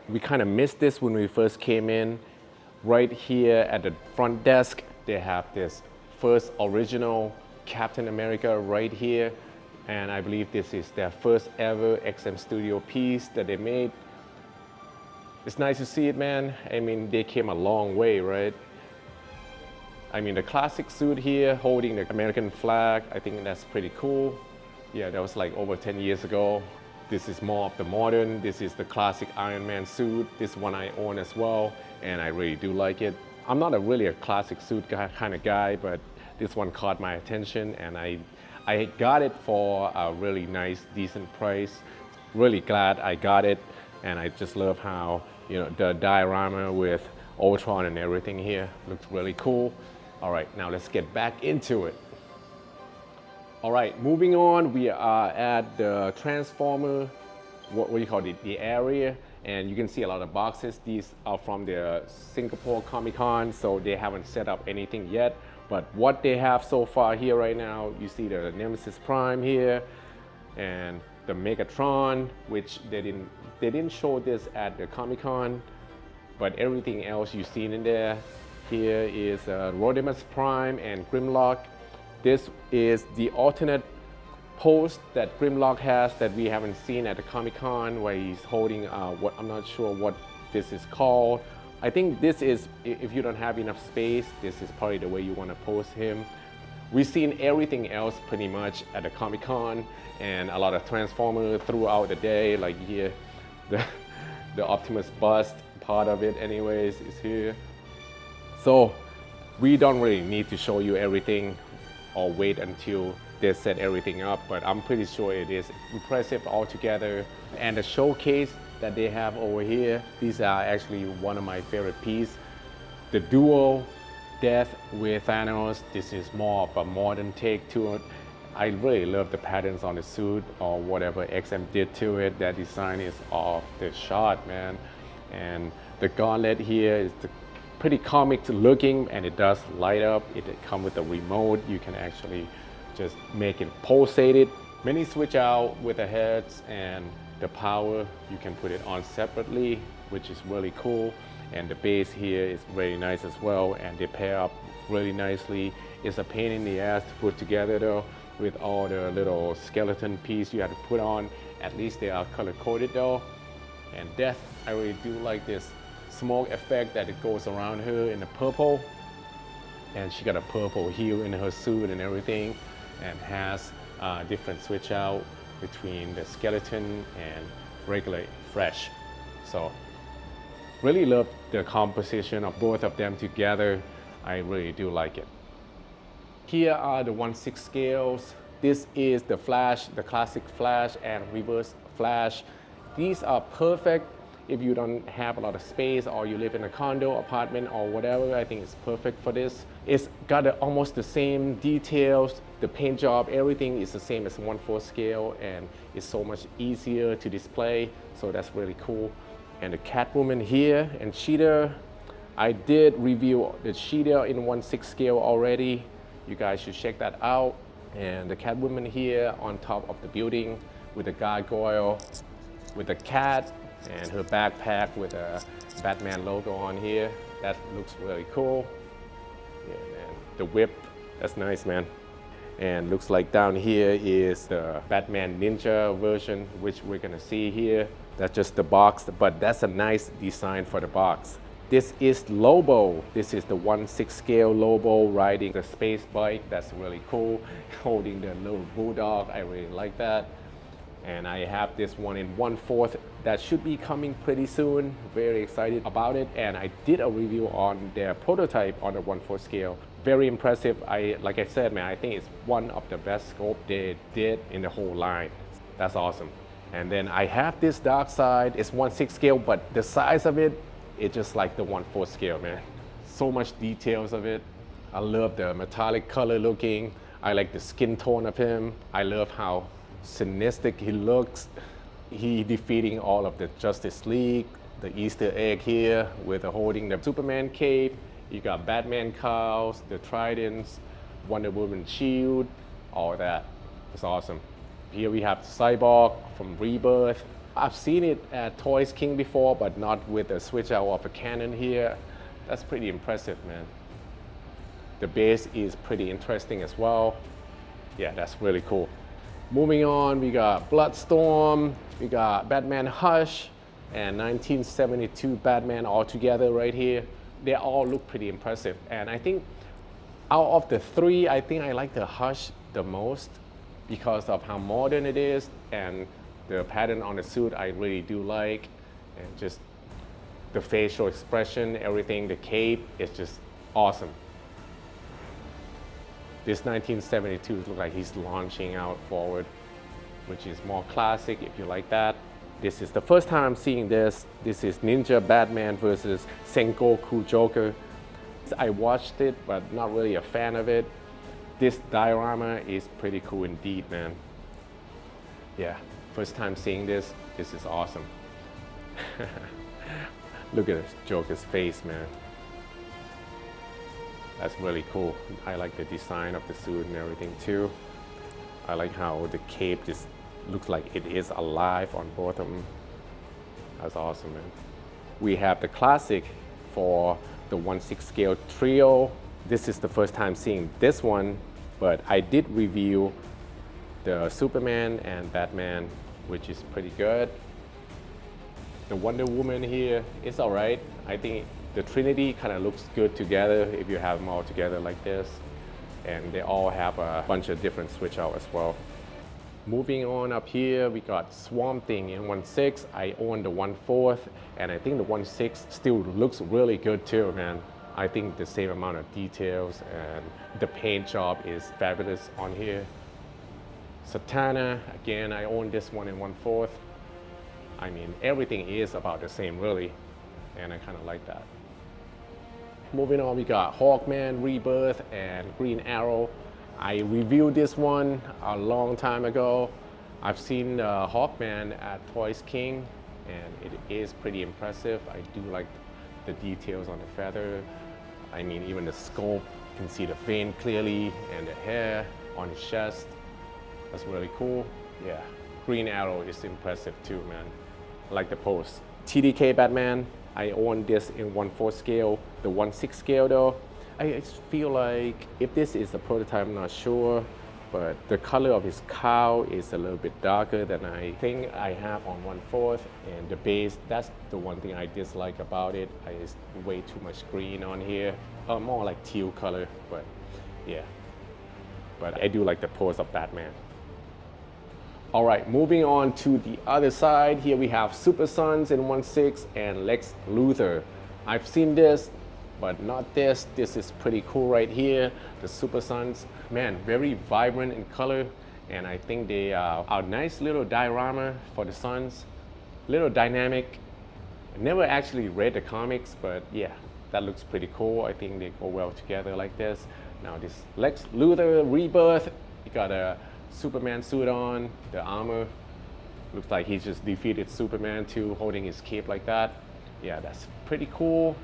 S1: We kind of missed this when we first came in. Right here at the front desk, they have this first original Captain America right here. And I believe this is their first ever XM Studio piece that they made. It's nice to see it, man. I mean, they came a long way, right? I mean, the classic suit here holding the American flag, I think that's pretty cool. Yeah, that was like over 10 years ago. This is more of the modern. This is the classic Iron Man suit. This one I own as well, and I really do like it. I'm not really a classic suit kind of guy, but this one caught my attention, and I got it for a really nice, decent price. Really glad I got it, and I just love how, you know, the diorama with Ultron and everything here looks really cool. All right, now let's get back into it. All right, moving on, we are at the Transformer, what do you call it, the area, and you can see a lot of boxes. These are from the Singapore Comic-Con, so they haven't set up anything yet. But what they have so far here right now, you see the Nemesis Prime here, and the Megatron, which they didn't show this at the Comic-Con, but everything else you've seen in there. Here is Rodimus Prime and Grimlock. This is the alternate pose that Grimlock has that we haven't seen at the Comic-Con, where he's holding what I'm not sure what this is called. I think this is, if you don't have enough space, this is probably the way you want to pose him. We've seen everything else pretty much at the Comic-Con, and a lot of Transformers throughout the day, like here, the Optimus bust, part of it anyways, is here. So we don't really need to show you everything or wait until they set everything up, but I'm pretty sure it is impressive altogether. And the showcase that they have over here, these are actually one of my favorite pieces. The dual death with Thanos, this is more of a modern take to it. I really love the patterns on the suit or whatever XM did to it. That design is off the shot, man. And the gauntlet here is pretty comic looking, and it does light up. It comes with a remote. You can actually just make it pulsated. Many switch out with the heads, and the power, you can put it on separately, which is really cool. And the base here is very nice as well, and they pair up really nicely. It's a pain in the ass to put together though, with all the little skeleton piece you have to put on. At least they are color coded though. And Death, I really do like this smoke effect that it goes around her in the purple, and she got a purple hue in her suit and everything, and has different switch out between the skeleton and regular fresh. So really love the composition of both of them together. I really do like it. Here are the 1/6 scales. This is the Flash, the classic Flash and reverse Flash. These are perfect if you don't have a lot of space or you live in a condo, apartment or whatever. I think it's perfect for this. It's got almost the same details. The paint job, everything is the same as 1/4 scale, and it's so much easier to display. So that's really cool. And the Catwoman here and Cheetah, I did review the Cheetah in 1/6 scale already. You guys should check that out. And the Catwoman here on top of the building with the gargoyle, with the cat, and her backpack with a Batman logo on here. That looks really cool. Yeah, man. The whip, that's nice, man. And looks like down here is the Batman Ninja version, which we're gonna see here. That's just the box, but that's a nice design for the box. This is Lobo. This is the 1/6 scale Lobo riding the space bike. That's really cool. Holding the little bulldog. I really like that. And I have this one in 1/4 that should be coming pretty soon. Very excited about it. And I did a review on their prototype on the 1/4 scale. Very impressive. Like I said, man, I think it's one of the best sculpt they did in the whole line. That's awesome. And then I have this dark side. It's 1/6 scale, but the size of it, it's just like the 1/4 scale, man. So much details of it. I love the metallic color looking. I like the skin tone of him. I love how sinister he looks. He defeating all of the Justice League. The Easter egg here with holding the Superman cape. You got Batman cows, the tridents, Wonder Woman shield, all that. It's awesome. Here we have Cyborg from Rebirth. I've seen it at Toys King before, but not with a switch out of a cannon here. That's pretty impressive, man. The base is pretty interesting as well. Yeah, that's really cool. Moving on, we got Bloodstorm, we got Batman Hush, and 1972 Batman all together right here. They all look pretty impressive. And I think out of the three, I think I like the Hush the most because of how modern it is, and the pattern on the suit I really do like, and just the facial expression, everything, the cape, it's just awesome. This 1972 looks like he's launching out forward, which is more classic if you like that. This is the first time I'm seeing this. This is Ninja Batman versus Sengoku Joker. I watched it, but not really a fan of it. This diorama is pretty cool indeed, man. Yeah. First time seeing this is awesome. Look at this Joker's face, man. That's really cool. I like the design of the suit and everything too. I like how the cape just looks like it is alive on both of them. That's awesome, man. We have the classic for the 1/6 scale trio. This is the first time seeing this one, but I did review the Superman and Batman, which is pretty good. The Wonder Woman here is all right. I think the Trinity kind of looks good together if you have them all together like this. And they all have a bunch of different switch out as well. Moving on up here, we got Swamp Thing in 1/6. I own the 1/4, and I think the 1/6 still looks really good too, man. I think the same amount of details, and the paint job is fabulous on here. Satana, again, I own this one in 1/4. I mean, everything is about the same, really, and I kind of like that. Moving on, we got Hawkman, Rebirth, and Green Arrow. I reviewed this one a long time ago. I've seen Hawkman at Toys King, and it is pretty impressive. I do like the details on the feather. I mean, even the sculpt, you can see the vein clearly, and the hair on his chest. That's really cool. Yeah, Green Arrow is impressive too, man. I like the pose. TDK Batman, I own this in 1/4 scale. The 1/6 scale though, I feel like if this is a prototype, I'm not sure, but the color of his cowl is a little bit darker than I think I have on 1/4, and the base, that's the one thing I dislike about it. It's way too much green on here, more like teal color, but yeah. But I do like the pose of Batman. All right, moving on to the other side. Here we have Super Sons in 1/6 and Lex Luthor. I've seen this, but not this. This is pretty cool right here. The Super Sons, man, very vibrant in color. And I think they are a nice little diorama for the Sons. Little dynamic. I never actually read the comics, but yeah, that looks pretty cool. I think they go well together like this. Now this Lex Luthor Rebirth, you got a Superman suit on, the armor. Looks like he just defeated Superman too, holding his cape like that. Yeah, that's pretty cool.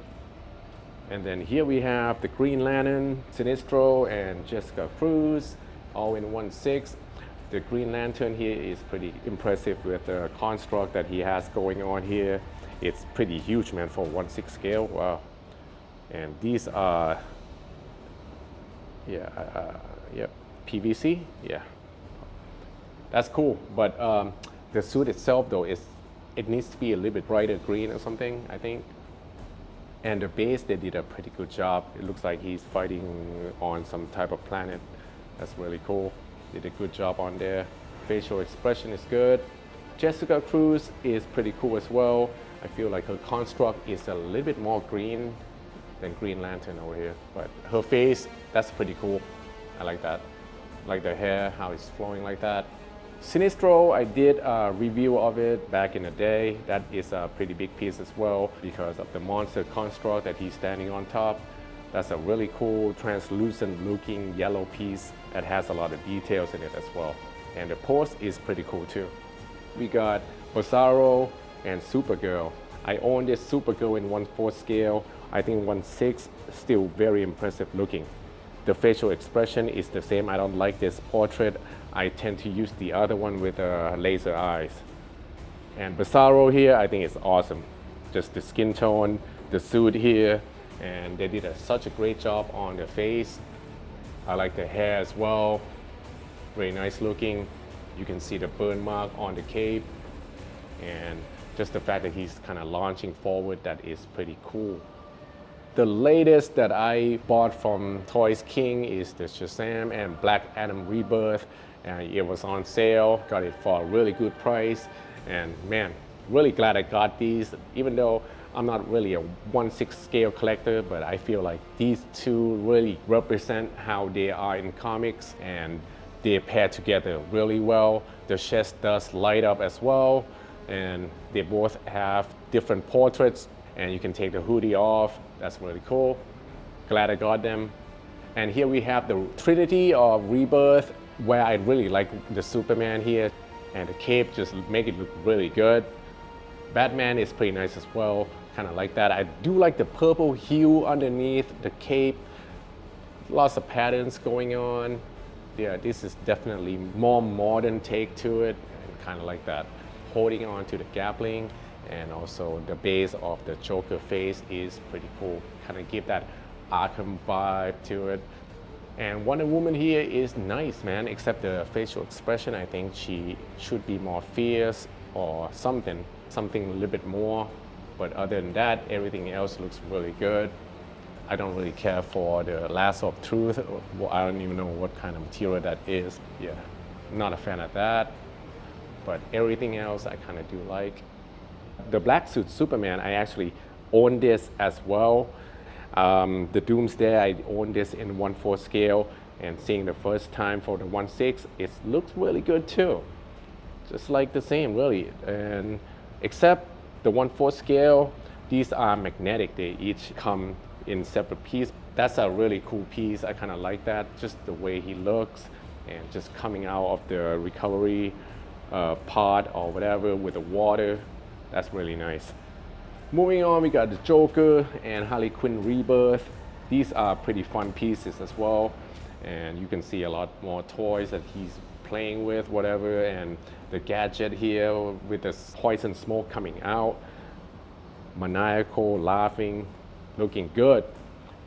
S1: And then here we have the Green Lantern, Sinestro, and Jessica Cruz, all in 1/6. The Green Lantern here is pretty impressive with the construct that he has going on here. It's pretty huge, man, for 1/6 scale. Wow. And these are, yeah, PVC, yeah. That's cool, but the suit itself though, it needs to be a little bit brighter green or something, I think. And the base, they did a pretty good job. It looks like he's fighting on some type of planet. That's really cool. Did a good job on there. Facial expression is good. Jessica Cruz is pretty cool as well. I feel like her construct is a little bit more green than Green Lantern over here. But her face, that's pretty cool. I like that. Like the hair, how it's flowing like that. Sinestro, I did a review of it back in the day. That is a pretty big piece as well because of the monster construct that he's standing on top. That's a really cool translucent looking yellow piece that has a lot of details in it as well. And the pose is pretty cool too. We got Bizarro and Supergirl. I own this Supergirl in 1/4 scale. I think 1/6 still very impressive looking. The facial expression is the same. I don't like this portrait. I tend to use the other one with laser eyes. And Bizarro here, I think it's awesome. Just the skin tone, the suit here, and they did such a great job on the face. I like the hair as well. Very nice looking. You can see the burn mark on the cape. And just the fact that he's kind of launching forward, that is pretty cool. The latest that I bought from Toys King is the Shazam and Black Adam Rebirth. And it was on sale, got it for a really good price. And man, really glad I got these, even though I'm not really a 1/6 scale collector, but I feel like these two really represent how they are in comics and they pair together really well. The chest does light up as well, and they both have different portraits, and you can take the hoodie off. That's really cool. Glad I got them. And here we have the Trinity of Rebirth, where I really like the Superman here, and the cape just make it look really good. Batman is pretty nice as well, kind of like that. I do like the purple hue underneath the cape. Lots of patterns going on. Yeah, this is definitely more modern take to it, and kind of like that. Holding on to the Gatling, and also the base of the Joker face is pretty cool. Kind of give that Arkham vibe to it. And Wonder Woman here is nice, man, except the facial expression. I think she should be more fierce or something a little bit more. But other than that, everything else looks really good. I don't really care for the lasso of truth. I don't even know what kind of material that is. Yeah, not a fan of that. But everything else I kind of do like. The black suit Superman, I actually own this as well. The Doomsday, I own this in 1/4 scale, and seeing the first time for the 1/6, it looks really good too. Just like the same, really. And except the 1/4 scale, these are magnetic. They each come in separate pieces. That's a really cool piece. I kind of like that, just the way he looks, and just coming out of the recovery pod or whatever with the water. That's really nice. Moving on, we got the Joker and Harley Quinn Rebirth. These are pretty fun pieces as well, and you can see a lot more toys that he's playing with, whatever, and the gadget here with the poison smoke coming out, maniacal laughing, looking good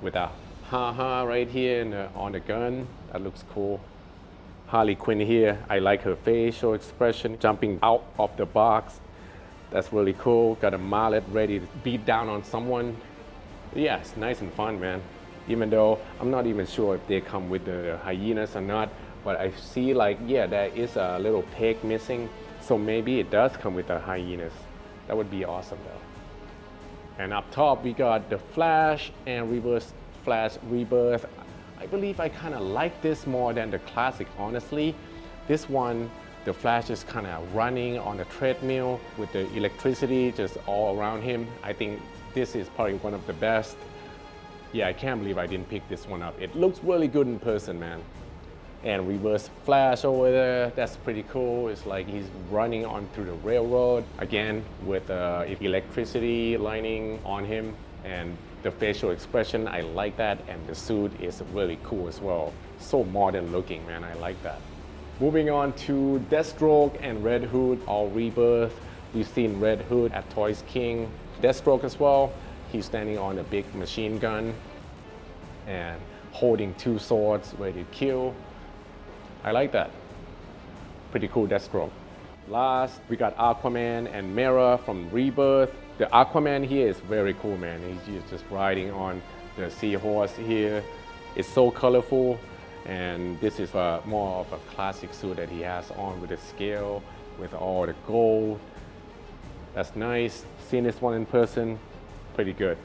S1: with a ha-ha right here on the gun. That looks cool. Harley Quinn here, I like her facial expression jumping out of the box. That's really cool. Got a mallet ready to beat down on someone. Yeah, it's nice and fun, man. Even though I'm not even sure if they come with the hyenas or not, but I see like, yeah, there is a little pig missing. So maybe it does come with the hyenas. That would be awesome though. And up top, we got the Flash and Reverse Flash Rebirth. I believe I kind of like this more than the classic, honestly. This one, the Flash is kind of running on a treadmill with the electricity just all around him. I think this is probably one of the best. Yeah, I can't believe I didn't pick this one up. It looks really good in person, man. And Reverse Flash over there, that's pretty cool. It's like he's running on through the railroad, again, with electricity lining on him. And the facial expression, I like that. And the suit is really cool as well. So modern looking, man, I like that. Moving on to Deathstroke and Red Hood, all Rebirth. We've seen Red Hood at Toys King. Deathstroke as well. He's standing on a big machine gun and holding two swords ready to kill. I like that. Pretty cool Deathstroke. Last, we got Aquaman and Mera from Rebirth. The Aquaman here is very cool, man. He's just riding on the seahorse here. It's so colorful, and this is more of a classic suit that he has on with the scale, with all the gold. That's nice. Seeing this one in person, pretty good.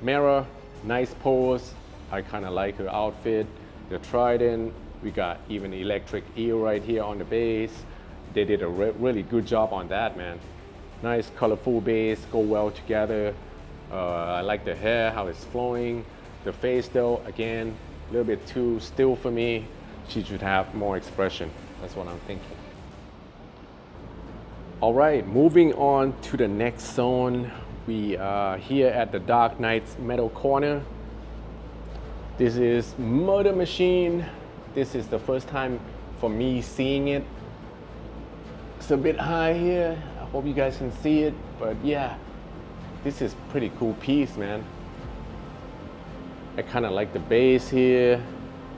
S1: Mera, nice pose. I kind of like her outfit. The trident, we got even electric eel right here on the base. They did a really good job on that, man. Nice colorful base, go well together. I like the hair, how it's flowing. The face though, again, a little bit too still for me. She should have more expression. That's what I'm thinking. All right, moving on to the next zone. We are here at the Dark Knight's Metal Corner. This is Murder Machine. This is the first time for me seeing it. It's a bit high here. I hope you guys can see it, but yeah, this is pretty cool piece, man. I kind of like the base here,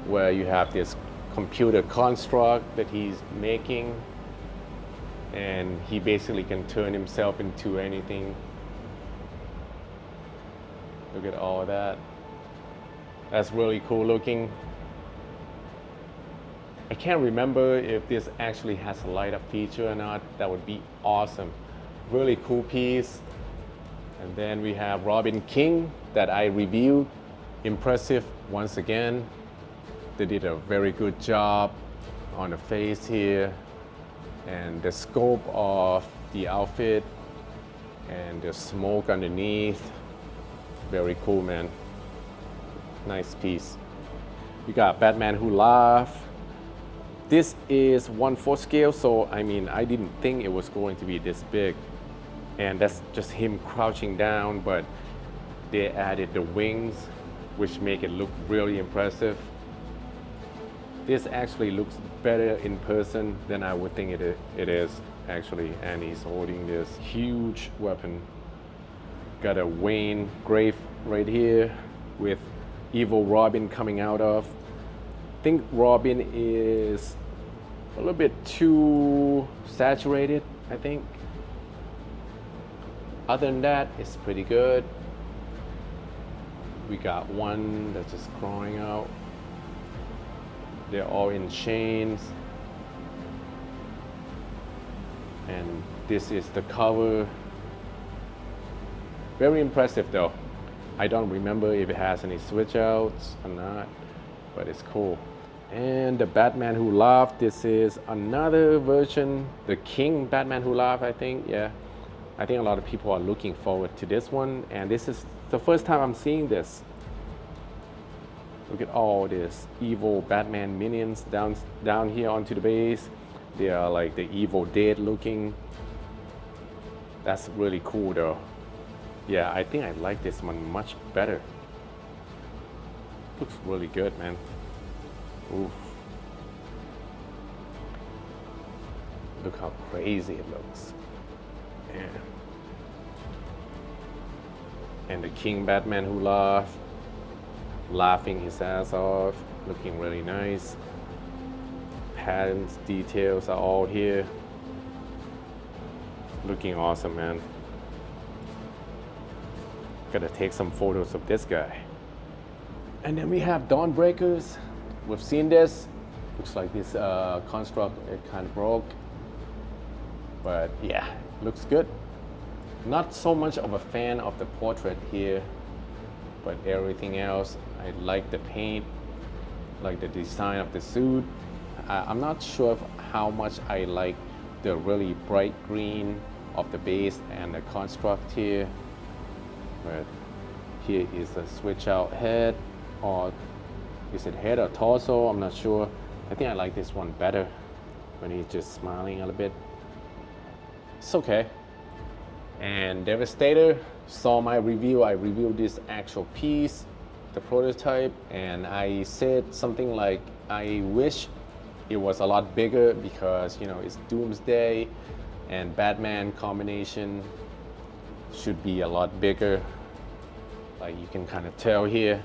S1: where you have this computer construct that he's making, and he basically can turn himself into anything. Look at all that. That's really cool looking. I can't remember if this actually has a light up feature or not. That would be awesome. Really cool piece. And then we have Robin King that I reviewed. Impressive once again. They did a very good job on the face here, and the scope of the outfit and the smoke underneath. Very cool, man. Nice piece. We got Batman Who Laughs. This is 1/4 scale, so I mean, I didn't think it was going to be this big. And that's just him crouching down, but they added the wings, which make it look really impressive. This actually looks better in person than I would think it is, actually. And he's holding this huge weapon. Got a Wayne grave right here with evil Robin coming out of. I think Robin is a little bit too saturated, I think. Other than that, it's pretty good. We got one that's just crawling out. They're all in chains. And this is the cover. Very impressive though. I don't remember if it has any switch outs or not, but it's cool. And the Batman Who Laughs, this is another version, the King Batman Who Laughs, I think, yeah. I think a lot of people are looking forward to this one, and this is the first time I'm seeing this. Look at all this evil Batman minions down here onto the base. They are like the Evil Dead looking. That's really cool though. Yeah, I think I like this one much better. Looks really good, man. Oof. Look how crazy it looks. Yeah. And the King Batman Who Laughs, laughing his ass off, looking really nice. Patterns, details are all here. Looking awesome, man. Gotta take some photos of this guy. And then we have Dawnbreakers. We've seen this. Looks like this construct, it kind of broke. But yeah, looks good. Not so much of a fan of the portrait here, but everything else, I like the paint, like the design of the suit. I'm not sure how much I like the really bright green of the base and the construct here. But here is the switch out head, or is it head or torso? I'm not sure. I think I like this one better when he's just smiling a little bit. It's okay. And Devastator, saw my review. I reviewed this actual piece, the prototype, and I said something like, I wish it was a lot bigger because, you know, it's Doomsday and Batman combination should be a lot bigger. Like you can kind of tell here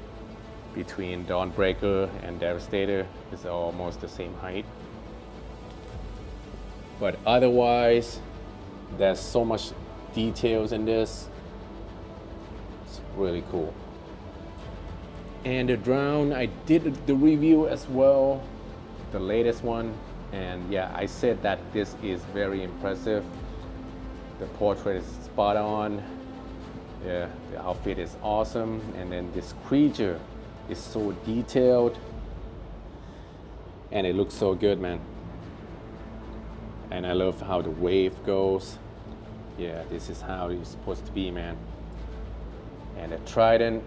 S1: between Dawnbreaker and Devastator is almost the same height. But otherwise, there's so much details in this. It's really cool. And the drone, I did the review as well, the latest one. And yeah, I said that this is very impressive. The portrait is spot on. Yeah, the outfit is awesome. And then this creature is so detailed. And it looks so good, man. And I love how the wave goes. Yeah, this is how it's supposed to be, man. And the trident,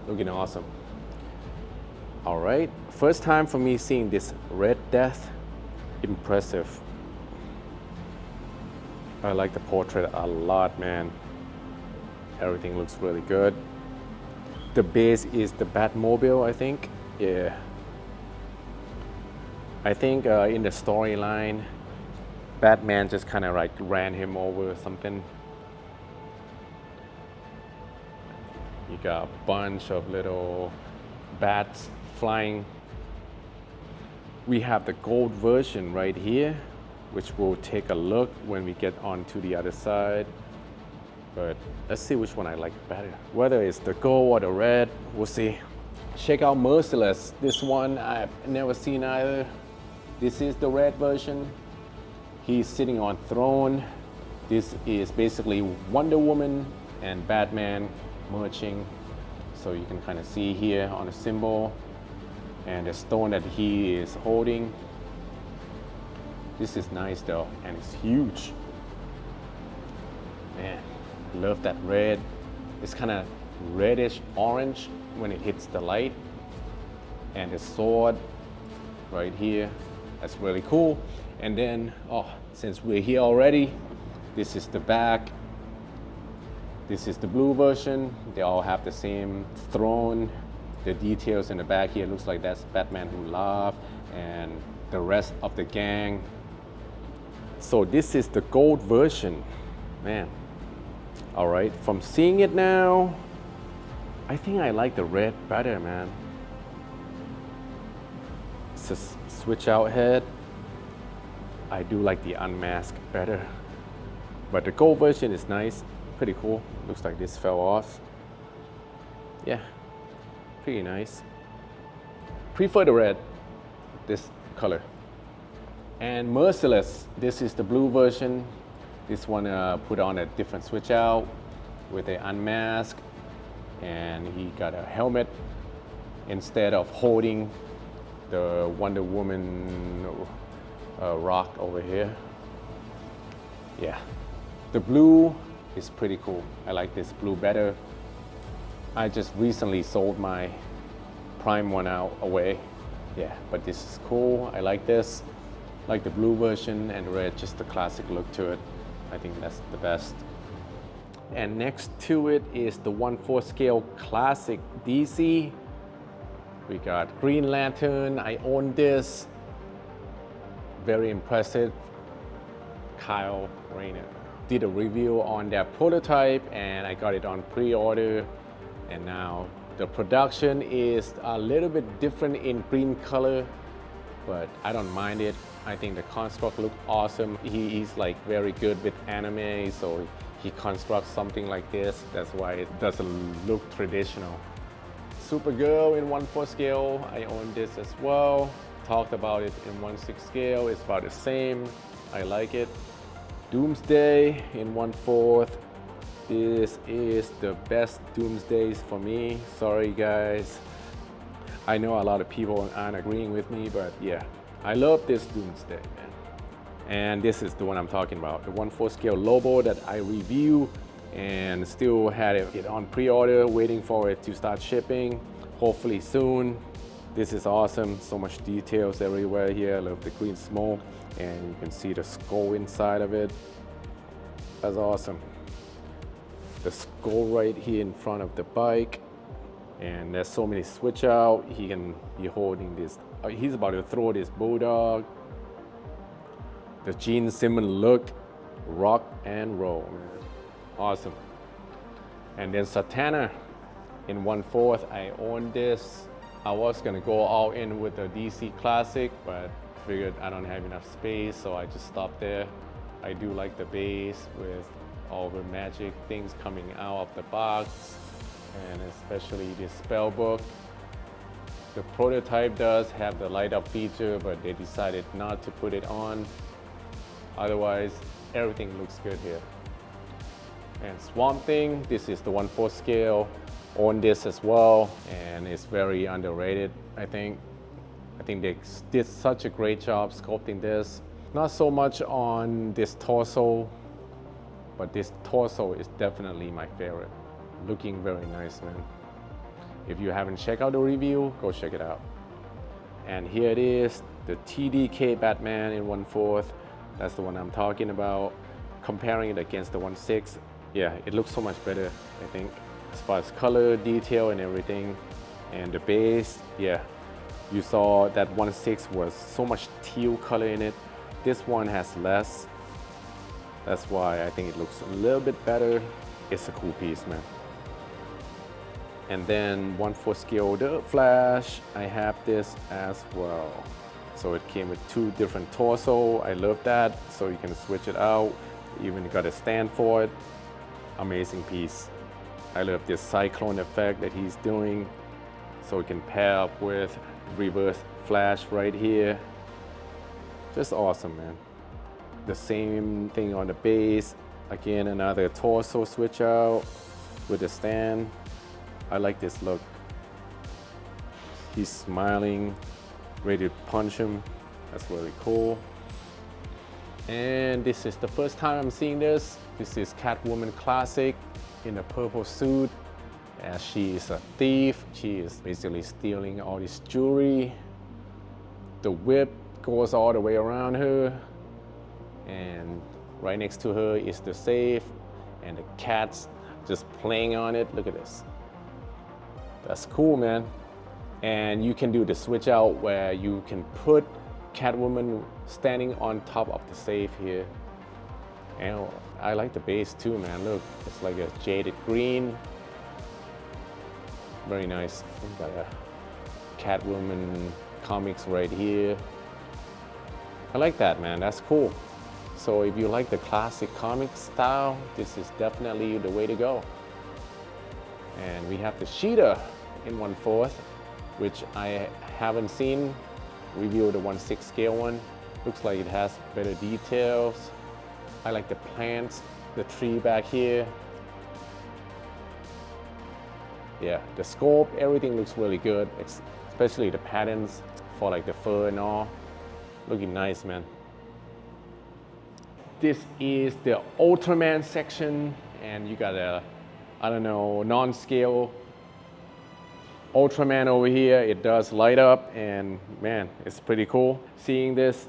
S1: looking awesome. All right, first time for me seeing this Red Death. Impressive. I like the portrait a lot, man. Everything looks really good. The base is the Batmobile, I think. Yeah. I think in the storyline, Batman just kind of like ran him over or something. You got a bunch of little bats flying. We have the gold version right here, which we'll take a look when we get onto the other side. But let's see which one I like better. Whether it's the gold or the red, we'll see. Check out Merciless. This one I've never seen either. This is the red version. He's sitting on throne. This is basically Wonder Woman and Batman merging. So you can kind of see here on the symbol and the stone that he is holding. This is nice though, and it's huge. Man, I love that red. It's kind of reddish orange when it hits the light. And the sword right here, that's really cool. And then, oh, since we're here already, this is the back. This is the blue version. They all have the same throne. The details in the back here looks like that's Batman Who Laughs and the rest of the gang. So this is the gold version, man. All right, from seeing it now, I think I like the red better, man. It's a switch out head. I do like the unmasked better. But the gold version is nice, pretty cool. Looks like this fell off. Yeah, pretty nice. Prefer the red, this color. And Merciless, this is the blue version. This one put on a different switch out with an unmask, and he got a helmet instead of holding the Wonder Woman rock over here. Yeah, the blue is pretty cool. I like this blue better. I just recently sold my prime one away. Yeah, but this is cool. I like this. Like the blue version and red, just the classic look to it. I think that's the best. And next to it is the 1/4 scale classic DC. We got Green Lantern. I own this. Very impressive. Kyle Rayner did a review on their prototype and I got it on pre-order. And now the production is a little bit different in green color, but I don't mind it. I think the construct looked awesome. He's like very good with anime, so he constructs something like this. That's why it doesn't look traditional. Supergirl in 1/4 scale, I own this as well. Talked about it in 1/6 scale, it's about the same. I like it. Doomsday in 1/4. This is the best Doomsdays for me. Sorry guys. I know a lot of people aren't agreeing with me, but yeah, I love this Doomsday, man. And this is the one I'm talking about, the 1/4 scale Lobo that I review and still had it on pre-order, waiting for it to start shipping, hopefully soon. This is awesome, so much details everywhere here. I love the green smoke and you can see the skull inside of it. That's awesome. The skull right here in front of the bike. And there's so many switch out. He's holding this, he's about to throw this bulldog. The Gene Simmons look, rock and roll, man. Awesome. And then Satana in 1/4. I own this. I was gonna go all in with the DC Classic, but figured I don't have enough space, so I just stopped there. I do like the base with all the magic things coming out of the box, and especially this spell book. The prototype does have the light up feature, but they decided not to put it on. Otherwise, everything looks good here. And Swamp Thing, this is the 1/4 scale. Own this as well, and it's very underrated, I think. I think they did such a great job sculpting this. Not so much on this torso, but this torso is definitely my favorite. Looking very nice, man. If you haven't checked out the review, go check it out. And here it is, the TDK Batman in 1/4. That's the one I'm talking about. Comparing it against the 1/6, yeah, it looks so much better, I think, as far as color, detail, and everything. And the base, yeah, you saw that 1/6 was so much teal color in it. This one has less. That's why I think it looks a little bit better. It's a cool piece, man. And then 1/4 scale the Flash, I have this as well. So it came with 2 different torso. I love that. So you can switch it out. Even got a stand for it. Amazing piece. I love this cyclone effect that he's doing. So it can pair up with reverse Flash right here. Just awesome, man. The same thing on the base. Again, another torso switch out with the stand. I like this look. He's smiling, ready to punch him. That's really cool. And this is the first time I'm seeing this. This is Catwoman Classic in a purple suit. As she is a thief. She is basically stealing all this jewelry. The whip goes all the way around her. And right next to her is the safe. And the cat's just playing on it. Look at this. That's cool, man. And you can do the switch out where you can put Catwoman standing on top of the safe here. And I like the base too, man. Look, it's like a jaded green. Very nice. We've got a Catwoman comics right here. I like that, man. That's cool. So if you like the classic comic style, this is definitely the way to go. And we have the Cheetah in 1/4, which I haven't seen. Review the 1/6 scale one. Looks like it has better details. I like the plants, the tree back here. Yeah, the sculpt, everything looks really good, especially the patterns for like the fur and all. Looking nice, man. This is the Ultraman section, and you got a, I don't know, non-scale Ultraman over here. It does light up, and man, it's pretty cool seeing this.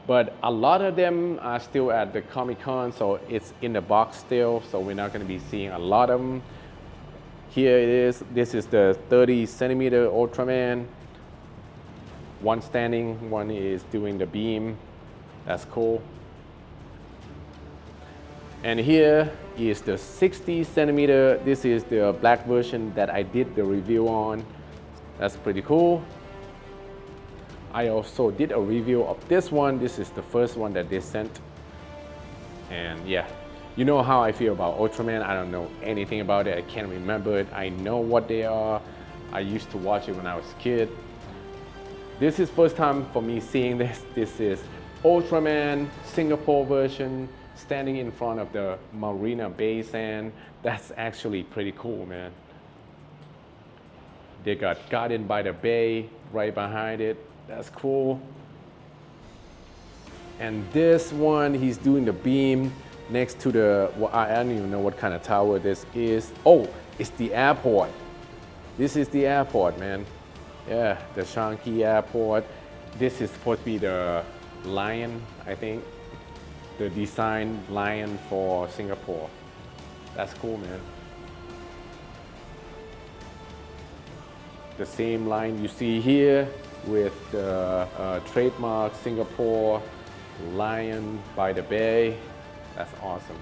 S1: But a lot of them are still at the Comic-Con, so it's in the box still, so we're not gonna be seeing a lot of them. Here it is. This is the 30 centimeter Ultraman. One standing, one is doing the beam. That's cool. And here is the 60 centimeter. This is the black version that I did the review on. That's pretty cool. I also did a review of this one. This is the first one that they sent. And yeah, you know how I feel about Ultraman. I don't know anything about it. I can't remember it. I know what they are. I used to watch it when I was a kid. This is first time for me seeing this. This is Ultraman Singapore version, standing in front of the Marina Bay Sand. That's actually pretty cool, man. They got Garden by the Bay right behind it. That's cool. And this one, he's doing the beam next to the, well, I don't even know what kind of tower this is. Oh, it's the airport. This is the airport, man. Yeah, the Changi airport. This is supposed to be the lion, I think. The design lion for Singapore. That's cool, man. The same line you see here with the trademark Singapore lion by the bay. That's awesome.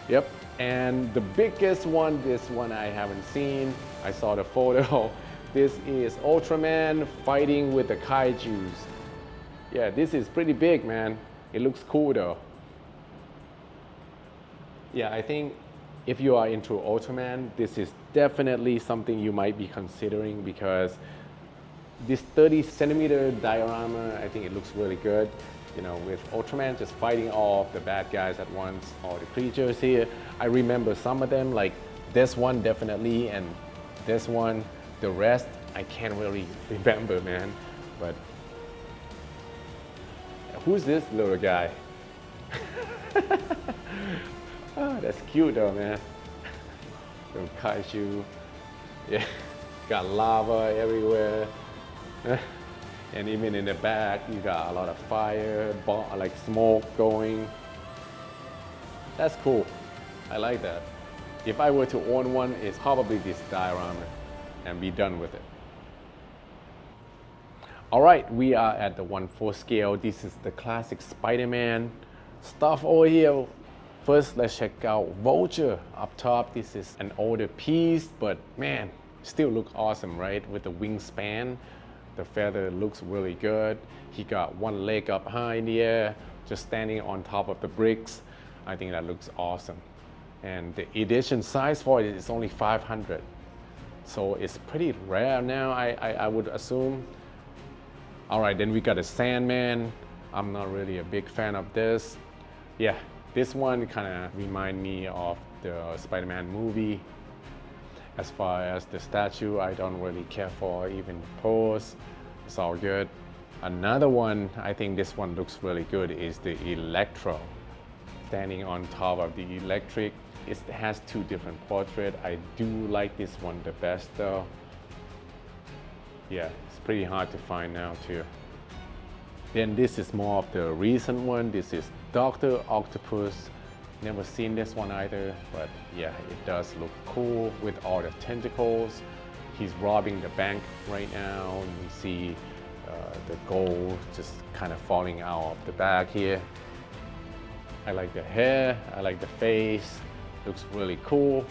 S1: Yep, and the biggest one, this one I haven't seen. I saw the photo. This is Ultraman fighting with the kaijus. Yeah, this is pretty big, man. It looks cool though. Yeah, I think if you are into Ultraman, this is definitely something you might be considering because this 30 centimeter diorama, I think it looks really good. You know, with Ultraman just fighting all of the bad guys at once, all the creatures here. I remember some of them, like this one definitely, and this one. The rest, I can't really remember, man. But who's this little guy? Oh, that's cute though, man. Little kaiju. Yeah, got lava everywhere. And even in the back, you got a lot of fire, like smoke going. That's cool. I like that. If I were to own one, it's probably this diorama and be done with it. All right, we are at the 1/4 scale. This is the classic Spider-Man stuff over here. First, let's check out Vulture up top. This is an older piece, but man, still look awesome, right? With the wingspan, the feather looks really good. He got one leg up high in the air, just standing on top of the bricks. I think that looks awesome. And the edition size for it is only 500. So it's pretty rare now, I would assume. All right, then we got a Sandman. I'm not really a big fan of this. Yeah, this one kind of remind me of the Spider-Man movie. As far as the statue, I don't really care for even the pose. It's all good. Another one, I think this one looks really good, is the Electro. Standing on top of the electric. It has two different portraits. I do like this one the best though. Yeah, it's pretty hard to find now too. Then this is more of the recent one. This is Dr. Octopus. Never seen this one either, but yeah, it does look cool with all the tentacles. He's robbing the bank right now. You see the gold just kind of falling out of the bag here. I like the hair, I like the face. Looks really cool.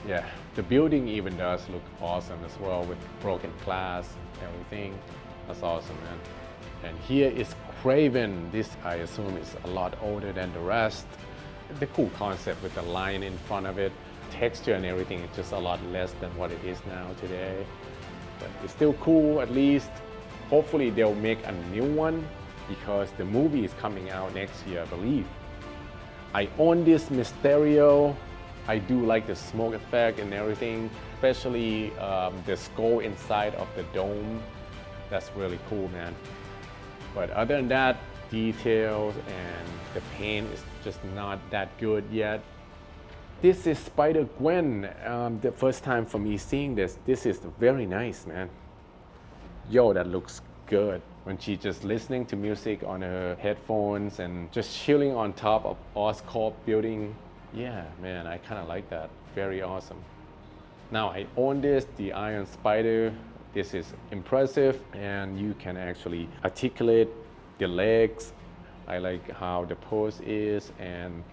S1: Yeah, the building even does look awesome as well with broken glass, everything. That's awesome, man. And here is Craven. This, I assume, is a lot older than the rest. The cool concept with the line in front of it. Texture and everything is just a lot less than what it is now today. But it's still cool at least. Hopefully they'll make a new one because the movie is coming out next year, I believe. I own this Mysterio. I do like the smoke effect and everything, especially the skull inside of the dome. That's really cool, man. But other than that, details and the paint is just not that good yet. This is Spider-Gwen. The first time for me seeing this. This is very nice, man. Yo, that looks good. When she's just listening to music on her headphones and just chilling on top of Oscorp building. Yeah, man, I kind of like that. Very awesome. Now I own this, the Iron Spider. This is impressive and you can actually articulate the legs. I like how the pose is and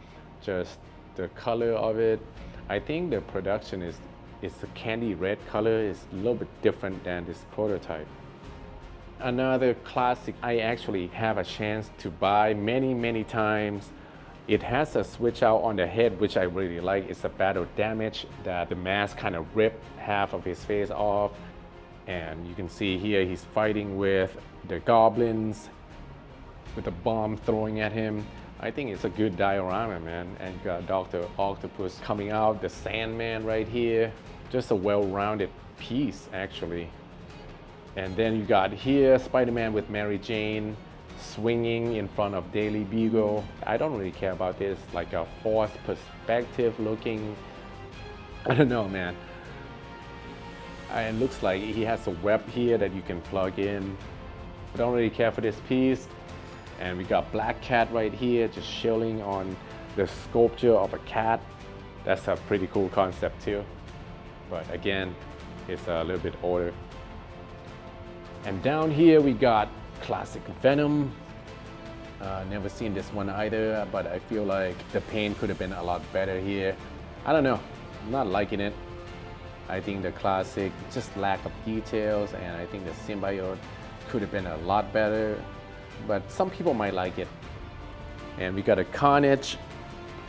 S1: just the color of it. I think the production is a candy red color. It's a little bit different than this prototype. Another classic I actually have a chance to buy many times. It has a switch out on the head, which I really like. It's a battle damage that the mask kind of ripped half of his face off. And you can see here he's fighting with the goblins with a bomb throwing at him. I think it's a good diorama, man. And you got Dr. Octopus coming out, the Sandman right here. Just a well-rounded piece, actually. And then you got here Spider-Man with Mary Jane swinging in front of Daily Beagle. I don't really care about this, like a forced perspective looking. I don't know, man. It looks like he has a web here that you can plug in. I don't really care for this piece. And we got Black Cat right here, just chilling on the sculpture of a cat. That's a pretty cool concept too. But again, it's a little bit older. And down here we got classic Venom. Never seen this one either, but I feel like the paint could have been a lot better here. I don't know, I'm not liking it. I think the classic just lack of details, and I think the symbiote could have been a lot better, but some people might like it. And we got a Carnage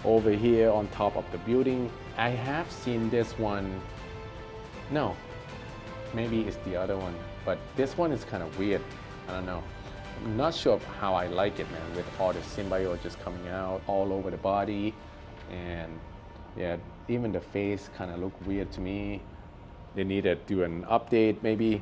S1: over here on top of the building. I have seen this one. No, maybe it's the other one, but this one is kind of weird. I don't know. I'm not sure how I like it, man, with all the symbiote just coming out all over the body. And yeah, even the face kind of looked weird to me. They needed to do an update maybe.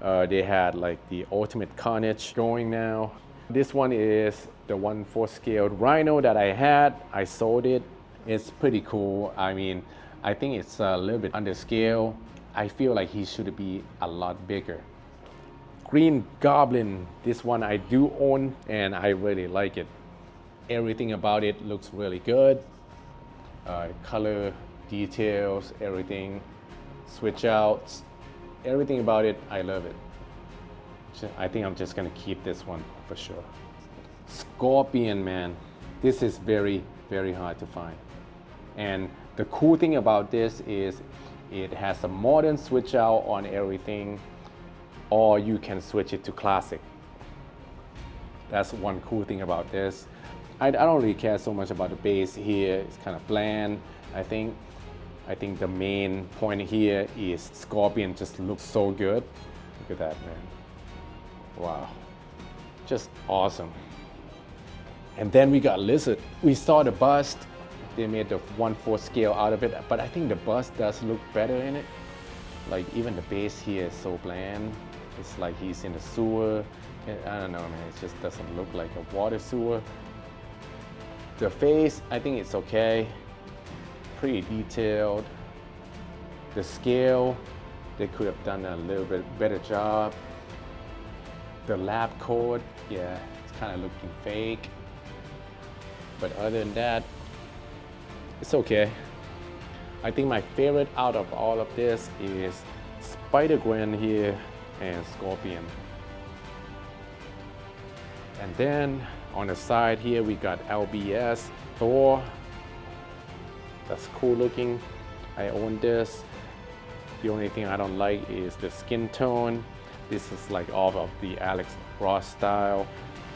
S1: They had like the Ultimate Carnage going now. This one is the 1/4 scaled Rhino that I had. I sold it. It's pretty cool. I mean, I think it's a little bit under scale. I feel like he should be a lot bigger. Green Goblin, this one I do own and I really like it. Everything about it looks really good. Color, details, everything, switch outs, everything about it, I love it. I think I'm just gonna keep this one for sure. Scorpion, man, this is very, very hard to find. And the cool thing about this is it has a modern switch out on everything, or you can switch it to classic. That's one cool thing about this. I don't really care so much about the base here. It's kind of bland. I think the main point here is Scorpion just looks so good. Look at that, man. Wow, just awesome. And then we got Lizard. We saw the bust. They made the 1/4 scale out of it, but I think the bust does look better in it. Like even the base here is so bland. It's like he's in a sewer. I don't know, man, it just doesn't look like a water sewer. The face, I think it's okay. Pretty detailed. The scale, they could have done a little bit better job. The lab coat, yeah, it's kind of looking fake. But other than that, it's okay. I think my favorite out of all of this is Spider-Gwen here and Scorpion. And then on the side here, we got LBS Thor. That's cool looking. I own this. The only thing I don't like is the skin tone. This is like off of the Alex Ross style.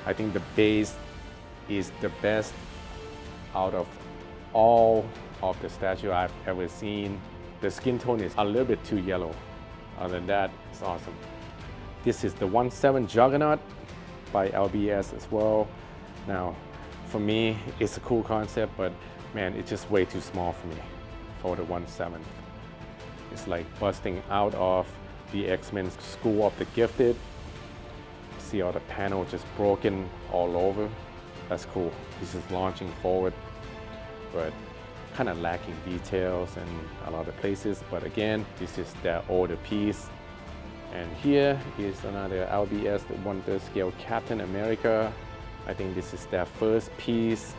S1: I think the base is the best out of all of the statue I've ever seen. The skin tone is a little bit too yellow. Other than that, it's awesome. This is the 1/7 Juggernaut by LBS as well. Now, for me, it's a cool concept, but man, it's just way too small for me for the 1/7. It's like busting out of the X-Men School of the Gifted. See all the panel just broken all over. That's cool. This is launching forward, but kind of lacking details in a lot of places. But again, this is that older piece. And here is another LBS, the 1/3 scale Captain America. I think this is their first piece.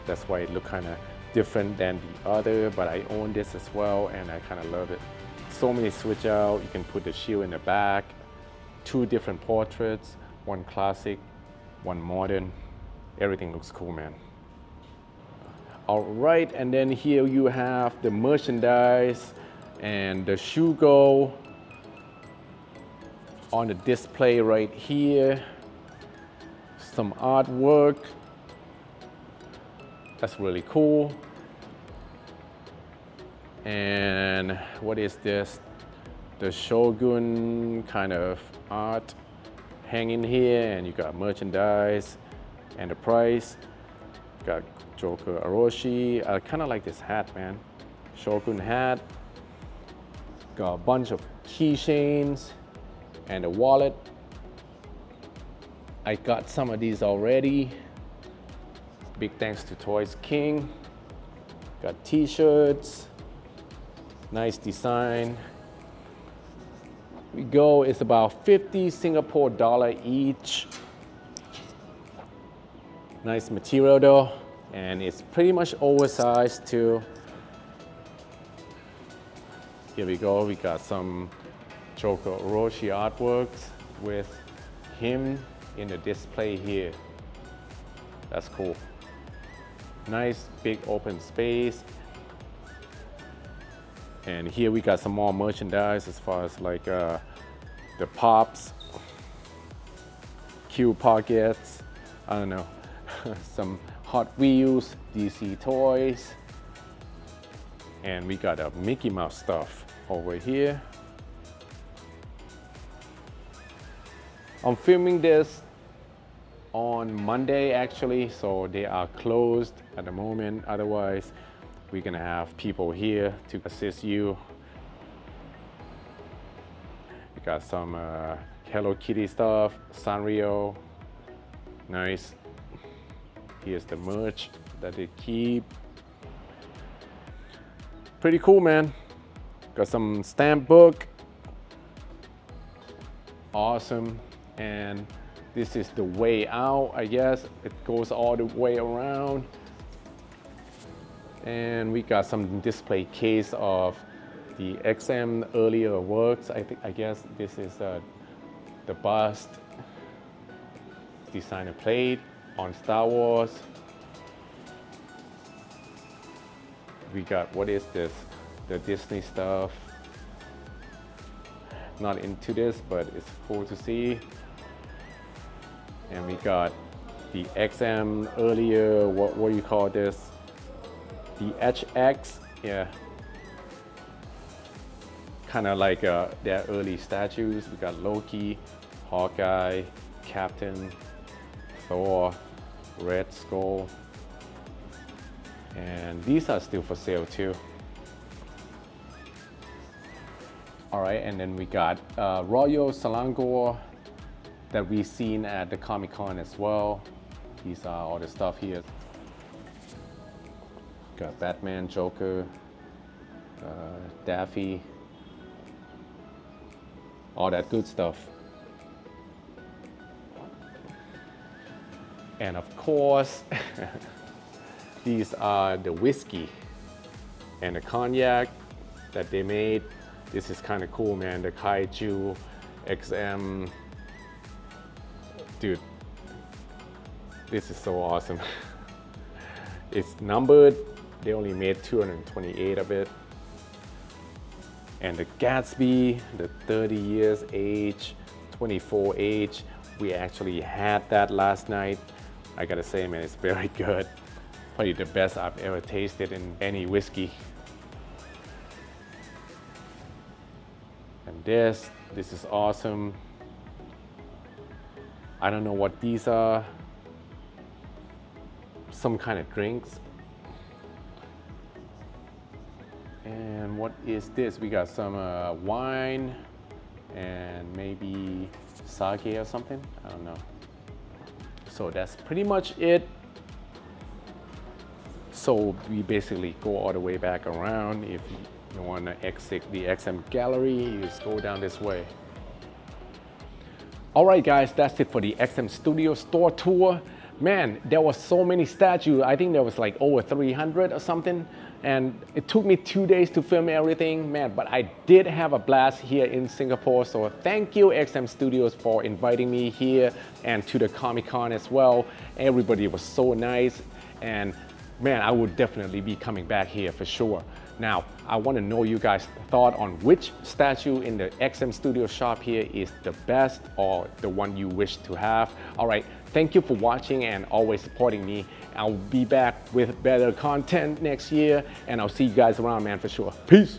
S1: That's why it looks kind of different than the other, but I own this as well and I kind of love it. So many switch out. You can put the shield in the back. 2 different portraits, one classic, one modern. Everything looks cool, man. All right, and then here you have the merchandise and the Shugo on the display right here. Some artwork. That's really cool. And what is this? The Shogun kind of art hanging here, and you got merchandise and the price. Got Joker Orochi. I kind of like this hat, man. Shogun hat. Got a bunch of keychains and a wallet. I got some of these already. Big thanks to Toys King. Got t-shirts. Nice design. We go, it's about 50 Singapore dollar each. Nice material though, and it's pretty much oversized too. Here we go, we got some Joker Orochi artworks with him in the display here. That's cool. Nice big open space. And here we got some more merchandise as far as like the pops, Q pockets, I don't know, some Hot Wheels, DC toys, and we got a Mickey Mouse stuff over here. I'm filming this on Monday actually, so they are closed at the moment. Otherwise, we're gonna have people here to assist you. We got some Hello Kitty stuff, Sanrio, nice. Here's the merch that they keep. Pretty cool, man. Got some stamp book, awesome. And this is the way out, I guess. It goes all the way around. And we got some display case of the XM earlier works. I guess this is the bust designer plate on Star Wars. We got, what is this? The Disney stuff. Not into this, but it's cool to see. And we got the XM earlier, what do you call this? The HX, yeah. Kind of like their early statues. We got Loki, Hawkeye, Captain, Thor, Red Skull. And these are still for sale too. All right, and then we got Royal Selangor that we've seen at the Comic-Con as well. These are all the stuff here. Got Batman, Joker, Daffy, all that good stuff. And of course, these are the whiskey and the cognac that they made. This is kind of cool, man. The Kaiju XM. Dude, this is so awesome. It's numbered. They only made 228 of it. And the Gatsby, the 30 years age, 24 age. We actually had that last night. I gotta say, man, it's very good. Probably the best I've ever tasted in any whiskey. And this is awesome. I don't know what these are. Some kind of drinks. And what is this? We got some wine and maybe sake or something. I don't know. So that's pretty much it. So we basically go all the way back around. If you want to exit the XM gallery, you just go down this way. All right, guys, that's it for the XM Studio store tour. Man, there was so many statues. I think there was like over 300 or something. And it took me 2 days to film everything, man, but I did have a blast here in Singapore. So thank you, XM Studios, for inviting me here and to the Comic-Con as well. Everybody was so nice. And man, I would definitely be coming back here for sure. Now, I want to know you guys' thought on which statue in the XM Studio shop here is the best or the one you wish to have. All right, thank you for watching and always supporting me. I'll be back with better content next year, and I'll see you guys around, man, for sure. Peace.